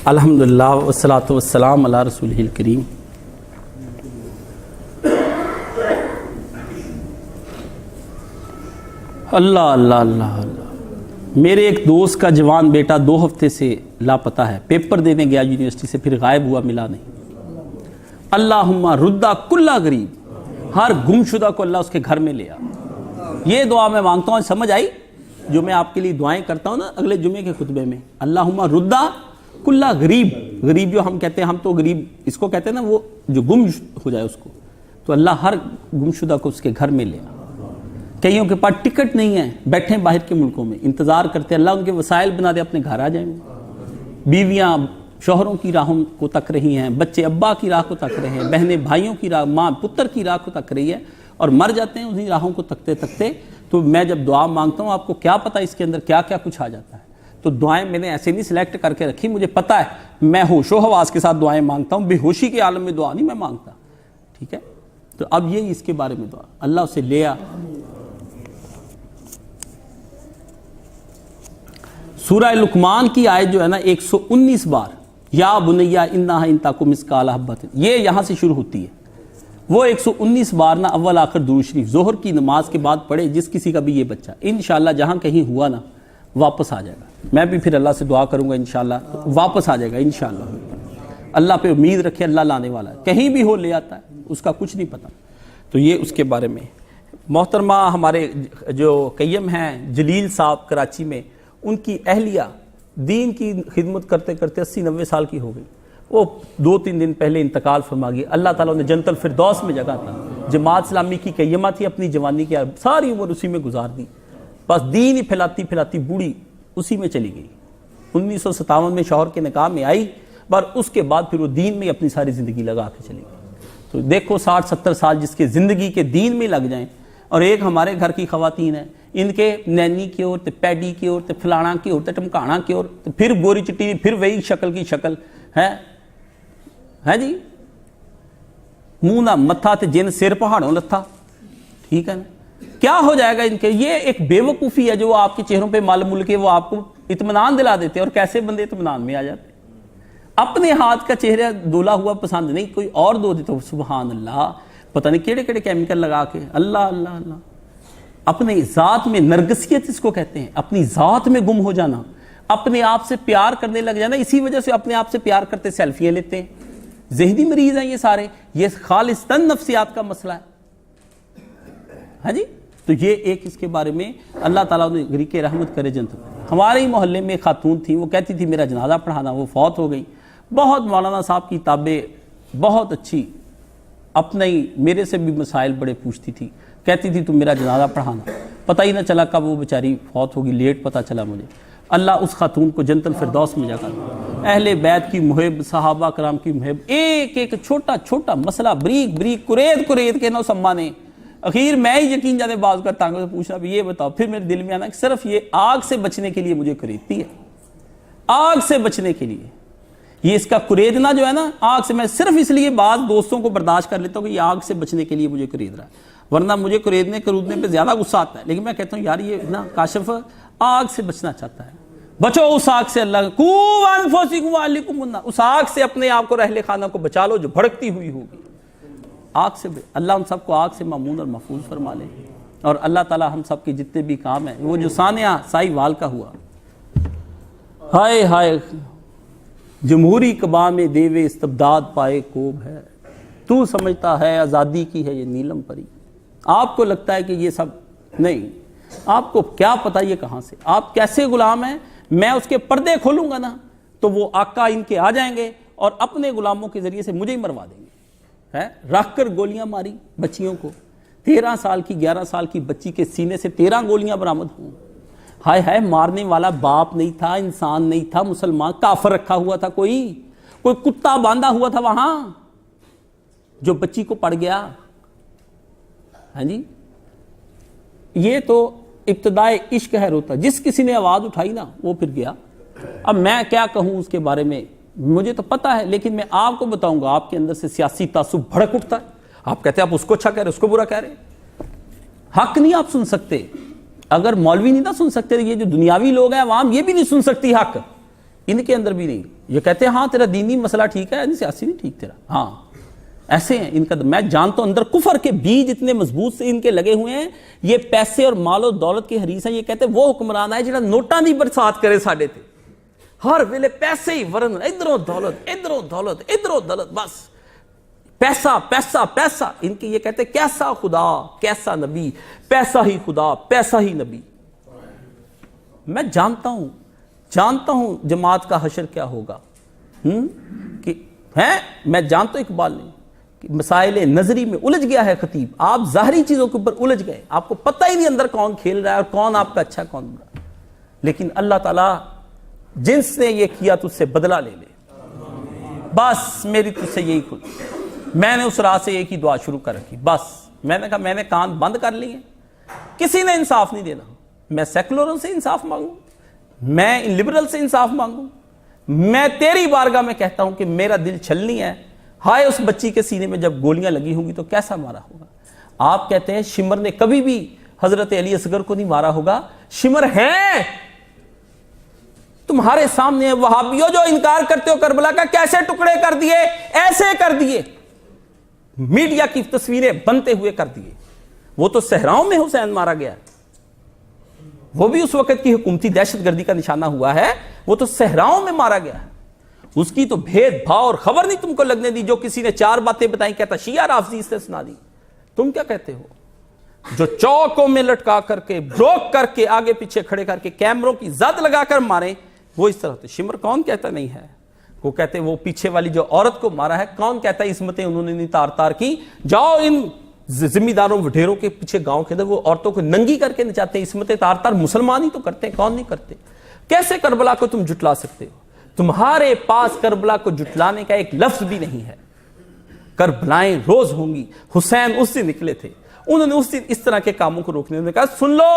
الحمدللہ والصلاۃ والسلام علی رسولہ الکریم۔ اللہ اللہ اللہ اللہ، میرے ایک دوست کا جوان بیٹا 2 ہفتے سے لاپتہ ہے، پیپر دینے گیا یونیورسٹی سے، پھر غائب ہوا، ملا نہیں۔ اللہم ردہ کل غریب، ہر گم شدہ کو اللہ اس کے گھر میں لے آ۔ یہ دعا میں مانگتا ہوں، سمجھ آئی جو میں آپ کے لیے دعائیں کرتا ہوں نا اگلے جمعے کے خطبے میں؟ اللہم ردہ کل غریب، غریب جو ہم کہتے ہیں، ہم تو غریب اس کو کہتے ہیں نا، وہ جو گم ہو جائے اس کو، تو اللہ ہر گم شدہ کو اس کے گھر میں لے آ۔ کئیوں کے پاس ٹکٹ نہیں ہے، بیٹھے باہر کے ملکوں میں انتظار کرتے، اللہ ان کے وسائل بنا دے، اپنے گھر آ جائیں۔ بیویاں شوہروں کی راہوں کو تک رہی ہیں، بچے ابا کی راہ کو تک رہے ہیں، بہنیں بھائیوں کی راہ، ماں پتر کی راہ کو تک رہی ہے، اور مر جاتے ہیں انہی راہوں کو تکتے تکتے۔ تو میں جب دعا مانگتا ہوں، آپ کو کیا پتہ اس کے اندر کیا کیا کچھ آ جاتا ہے۔ تو دعائیں میں نے ایسے نہیں سلیکٹ کر کے رکھی، مجھے پتہ ہے، میں ہوش و حواس کے ساتھ دعائیں مانگتا ہوں، بے ہوشی کے عالم میں دعا نہیں میں مانگتا، ٹھیک ہے؟ تو اب یہی اس کے بارے میں دعا، اللہ اسے لے آ۔ سورہ لقمان کی آیت جو ہے نا 119 بار، یا بنیا انہا ان تک مثقال حبۃ، یہ یہاں سے شروع ہوتی ہے۔ وہ 119 بار نا اول آخر درود شریف ظہر کی نماز کے بعد پڑھے، جس کسی کا بھی یہ بچہ انشاءاللہ جہاں کہیں ہوا نا واپس آ جائے گا۔ میں بھی پھر اللہ سے دعا کروں گا انشاءاللہ واپس آ جائے گا انشاءاللہ۔ اللہ پہ امید رکھے، اللہ لانے والا ہے، کہیں بھی ہو لے آتا ہے، اس کا کچھ نہیں پتہ۔ تو یہ اس کے بارے میں۔ محترمہ ہمارے جو قیم ہیں جلیل صاحب کراچی میں، ان کی اہلیہ دین کی خدمت کرتے کرتے 80-90 سال کی ہو گئی، وہ 2-3 دن پہلے انتقال فرما گئی۔ اللہ تعالیٰ نے جنت الفردوس میں جگہ تھا، جماعت اسلامی کی قیمہ تھی، اپنی جوانی کی ساری عمر اسی میں گزار دی، بس دین ہی پھیلاتی پھیلاتی بوڑھی اسی میں چلی گئی۔ 1957 میں شوہر کے نکاح میں آئی، پر اس کے بعد پھر وہ دین میں اپنی ساری زندگی لگا کے چلی گئی۔ تو دیکھو 60-70 سال جس کے زندگی کے دین میں لگ جائیں، اور ایک ہمارے گھر کی خواتین ہیں، ان کے نینی کی اور تے پیڈی کی اور تے فلانا کی اور تے ٹمکانا کی اور پھر گوری چٹی، پھر وہی شکل کی شکل ہے جی، منہ نہ متھا تے جن سر پہاڑوں لتھا، ٹھیک ہے نا؟ کیا ہو جائے گا ان کے؟ یہ ایک بے وقوفی ہے جو آپ کے چہروں پہ مال مل کے وہ آپ کو اطمینان دلا دیتے ہیں، اور کیسے بندے اطمینان میں آ جاتے ہیں۔ اپنے ہاتھ کا چہرہ دھلا ہوا پسند نہیں، کوئی اور دھو دے تو سبحان اللہ، پتہ نہیں کیڑے کیڑے کیمیکل لگا کے، اللہ اللہ اللہ۔ اپنے ذات میں نرگسیت اس کو کہتے ہیں، اپنی ذات میں گم ہو جانا، اپنے آپ سے پیار کرنے لگ جانا۔ اسی وجہ سے اپنے آپ سے پیار کرتے سیلفیاں لیتے ہیں، ذہنی مریض ہیں یہ سارے، یہ خالصتاً نفسیات کا مسئلہ ہے، ہاں جی۔ تو یہ ایک اس کے بارے میں اللہ تعالیٰ نے غریق رحمت کرے جنت۔ ہمارے ہی محلے میں خاتون تھی، وہ کہتی تھی میرا جنازہ پڑھانا، وہ فوت ہو گئی۔ بہت مولانا صاحب کی کتابیں بہت اچھی، اپنے ہی میرے سے بھی مسائل بڑے پوچھتی تھی، کہتی تھی تم میرا جنازہ پڑھانا، پتہ ہی نہ چلا کب وہ بیچاری فوت ہوگی، لیٹ پتہ چلا مجھے۔ اللہ اس خاتون کو جنت الفردوس میں جگہ دے، اہل بیت کی محب، صحابہ کرام کی محب، ایک ایک چھوٹا چھوٹا مسئلہ بریک بریک کرید کے نہ سمانے۔ اخیر میں ہی یقین جانے بعض کا ٹانگوں سے پوچھنا بھی یہ بتاؤ، پھر میرے دل میں آنا کہ صرف یہ آگ سے بچنے کے لیے مجھے کریدتی ہے، آگ سے بچنے کے لیے۔ یہ اس کا کریدنا جو ہے نا آگ سے، میں صرف اس لیے بعض دوستوں کو برداشت کر لیتا ہوں کہ یہ آگ سے بچنے کے لیے مجھے کرید رہا ہے، ورنہ مجھے کریدنے کرودنے پہ زیادہ غصہ آتا ہے، لیکن میں کہتا ہوں یار یہ نا کاشف آگ سے بچنا چاہتا ہے، بچو اس آگ سے، اللہ کو انفسکم وعلیکم النار، اس آگ سے اپنے آپ کو اہل خانہ کو بچا لو جو بھڑکتی ہوئی ہوگی آگ سے۔ اللہ ہم سب کو آگ سے مامون اور محفوظ فرما لے، اور اللہ تعالی ہم سب کے جتنے بھی کام ہیں، وہ جو سانحہ سائی وال کا ہوا، ہائے ہائے جمہوری کبا میں دیوے استبداد پائے کوب ہے، تو سمجھتا ہے آزادی کی ہے یہ نیلم پری. آپ کو لگتا ہے کہ یہ سب نہیں, آپ کو کیا پتا یہ کہاں سے, آپ کیسے غلام ہیں. میں اس کے پردے کھولوں گا نا تو وہ آقا ان کے آ جائیں گے اور اپنے غلاموں کے ذریعے سے مجھے ہی مروا دیں گے. رکھ کر گولیاں ماری بچیوں کو, 13 سال کی 11 سال کی بچی کے سینے سے 13 گولیاں برآمد ہوں. ہائے ہائے, مارنے والا باپ نہیں تھا, انسان نہیں تھا, مسلمان کافر رکھا ہوا تھا, کوئی کتا باندھا ہوا تھا وہاں جو بچی کو پڑ گیا. ہاں جی, یہ تو ابتدائے عشق ہے روتا. جس کسی نے آواز اٹھائی نا وہ پھر گیا. اب میں کیا کہوں اس کے بارے میں, مجھے تو پتا ہے, لیکن میں آپ کو بتاؤں گا. آپ کے اندر سے سیاسی تعصب بھڑک اٹھتا ہے, آپ کہتے ہیں آپ اس کو اچھا کہہ رہے, اس کو برا کہہ رہے. حق نہیں آپ سن سکتے. اگر مولوی نہیں نہ سن سکتے, یہ جو دنیاوی لوگ ہیں عوام, یہ بھی نہیں سن سکتی حق, ان کے اندر بھی نہیں. یہ کہتے ہیں ہاں تیرا دینی مسئلہ ٹھیک ہے, سیاسی نہیں ٹھیک تیرا. ہاں ایسے ہیں ان کا. میں جانتا ہوں اندر کفر کے بیج اتنے مضبوط سے ان کے لگے ہوئے ہیں. یہ پیسے اور مال و دولت کے حریص ہیں. یہ کہتے ہیں وہ حکمران ہے جڑا نوٹاں دی برسات کرے ساڈے تے, ہر ویلے پیسے ہی ورن, ادھروں دولت ادھروں دولت ادھروں دولت, بس پیسہ پیسہ پیسہ. ان کے یہ کہتے ہیں کیسا خدا کیسا نبی, پیسہ ہی خدا پیسہ ہی نبی. میں جانتا ہوں جماعت کا حشر کیا ہوگا. کہ ہے, میں جانتا ہوں اقبال نے کہ مسائل نظری میں الجھ گیا ہے خطیب. آپ ظاہری چیزوں کے اوپر الجھ گئے, آپ کو پتہ ہی نہیں اندر کون کھیل رہا ہے اور کون آپ کا اچھا کون برا. لیکن اللہ تعالیٰ جنس نے یہ کیا تجھ سے بدلہ لے لے. بس میری تجھ سے یہی کھل. میں نے اس راہ سے ایک ہی دعا شروع کر رکھی. بس میں نے کہا میں نے کان بند کر لیے, کسی نے انصاف نہیں دینا. میں سیکولروں سے انصاف مانگوں, میں لبرل سے انصاف مانگوں. میں تیری بارگاہ میں کہتا ہوں کہ میرا دل چھلنی ہے. ہائے اس بچی کے سینے میں جب گولیاں لگی ہوں گی تو کیسا مارا ہوگا. آپ کہتے ہیں شمر نے کبھی بھی حضرت علی اصغر کو نہیں مارا ہوگا. شمر ہیں تمہارے سامنے, وہابیوں جو انکار کرتے ہو کربلا کا, کیسے ٹکڑے کر دیے, ایسے کر دیے, میڈیا کی تصویریں بنتے ہوئے کر دیے. وہ تو صحراؤں میں حسین مارا گیا, وہ بھی اس وقت کی حکومتی دہشت گردی کا نشانہ ہوا ہے. وہ تو صحراؤں میں مارا گیا ہے. اس کی تو بھید بھاؤ اور خبر نہیں تم کو لگنے دی. جو کسی نے 4 باتیں بتائیں کہتا شیعہ رافضی سے سنا دی. تم کیا کہتے ہو؟ جو چوکوں میں لٹکا کر کے, بروک کر کے, آگے پیچھے کھڑے کر کے, کیمروں کی زد لگا کر مارے, وہ اس طرح ہوتے. شمر کون کہتا نہیں ہے؟ وہ کہتے وہ پیچھے والی جو عورت کو مارا ہے, کون کہتا ہے عصمتیں انہوں نے نہیں تار تار کی. جاؤ ان ذمہ داروں وڈیروں کے پیچھے گاؤں کے اندر, وہ عورتوں کو ننگی کر کے نچاتے ہیں. عصمتیں تار تار مسلمان ہی تو کرتے ہیں, کون نہیں کرتے. کیسے کربلا کو تم جھٹلا سکتے ہو؟ تمہارے پاس کربلا کو جھٹلانے کا ایک لفظ بھی نہیں ہے. کربلائیں روز ہوں گی. حسین اس سے نکلے تھے, انہوں نے اس دن اس طرح کے کاموں کو روکنے نے کہا سن لو,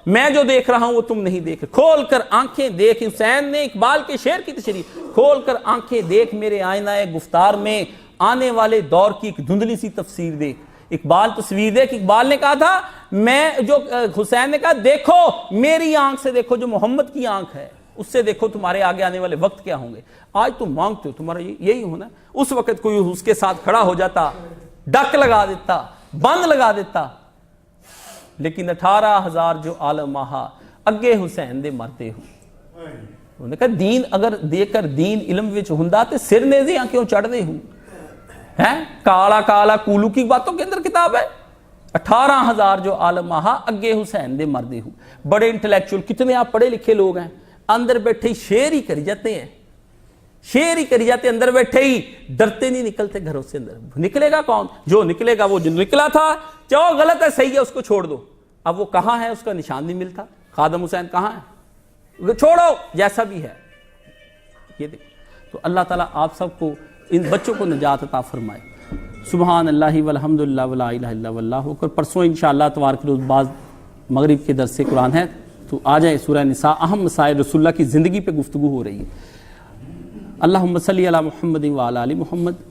میں جو دیکھ رہا ہوں وہ تم نہیں دیکھ. کھول کر آنکھیں دیکھ. حسین نے اقبال کے شعر کی تشریح, کھول کر آنکھیں دیکھ میرے آئینہ گفتار میں آنے والے دور کی ایک دھندلی سی تفسیر دیکھ. اقبال تصویر دیکھ. اقبال نے کہا تھا, میں جو حسین نے کہا دیکھو میری آنکھ سے دیکھو, جو محمد کی آنکھ ہے اس سے دیکھو تمہارے آگے آنے والے وقت کیا ہوں گے. آج تم مانگتے ہو تمہارا یہی ہونا. اس وقت کوئی اس کے ساتھ کھڑا ہو جاتا, ڈک لگا دیتا, بند لگا دیتا. لیکن 18,000 جو عالم آہا اگے حسین دے مرتے ہوں. انہوں نے کہا دین اگر دے کر دین علم وچ ہوندا تے سر نیزیاں کیوں چڑھ دے ہوں. کالا کالا کولو کی باتوں کے اندر کتاب ہے. 18,000 جو عالم آہا اگے حسین دے مردے ہوں. بڑے انٹلیکچوئل, کتنے آپ پڑھے لکھے لوگ ہیں, اندر بیٹھے ہی شعر ہی کری جاتے ہیں, شعر ہی کری جاتے, اندر بیٹھے ہی ڈرتے نہیں نکلتے گھروں سے. اندر نکلے گا کون؟ جو نکلے گا وہ جو نکلا تھا, چاہو غلط ہے صحیح ہے اس کو چھوڑ دو. اب وہ کہاں ہے, اس کا نشان نہیں ملتا. خادم حسین کہاں ہے, چھوڑو جیسا بھی ہے. یہ دیکھ. تو اللہ تعالیٰ آپ سب کو, ان بچوں کو نجات عطا فرمائے. سبحان اللہ والحمد للہ ولا الہ الا اللہ اکبر. پرسوں انشاءاللہ اتوار کے روز بعض مغرب کے درس قرآن ہے, تو آ جائے. سورہ نساء, اہم مسائل رسول اللہ کی زندگی پہ گفتگو ہو رہی ہے. اللہم صلی علی محمد وعلی آل محمد.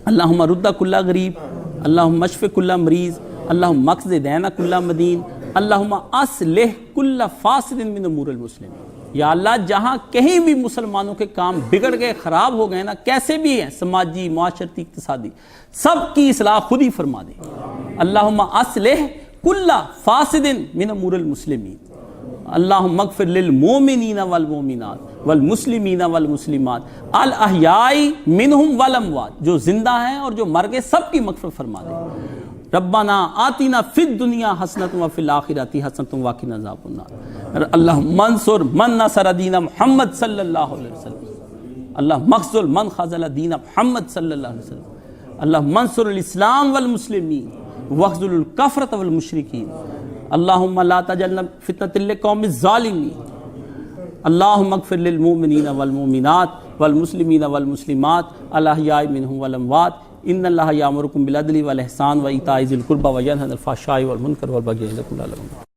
اللہم رد کل غریب, اللہم اشف کل مریض, اللہم مقض دین کل مدین, اللہم اصلح کل فاسد من امور المسلمین. یا اللہ جہاں کہیں بھی مسلمانوں کے کام بگڑ گئے, خراب ہو گئے نا, کیسے بھی ہیں, سماجی, معاشرتی, اقتصادی, سب کی اصلاح خود ہی فرما دے. اللہم اصلح کل فاسد من امور المسلمین. اللہم اغفر للمومنین والمومنات والمسلمین والمسلمات الاحیاء منہم والاموات، جو زندہ ہیں اور جو مر گئے سب کی مغفرت فرما دے۔ ربنا آتنا فی الدنیا حسنۃ وفی الآخرۃ حسنۃ وقنا عذاب النار۔ اللہم انصر من نصر دین محمد صلی اللہ علیہ وسلم، اللہم اخذل من خذل دین محمد صلی اللہ علیہ وسلم، اللہم انصر الاسلام والمسلمین واخذل الکفرۃ والمشرکین، اللہم لا تجعلنا فتنۃ للقوم الظالمین، اللہم اغفر للمؤمنین والمؤمنات والمسلمین والمسلمات الاحیاء منہم والاموات، ان اللہ یامرکم بالعدل والاحسان وایتاء ذی القربی وینہی عن الفحشاء والمنکر والبغی یعظکم لعلکم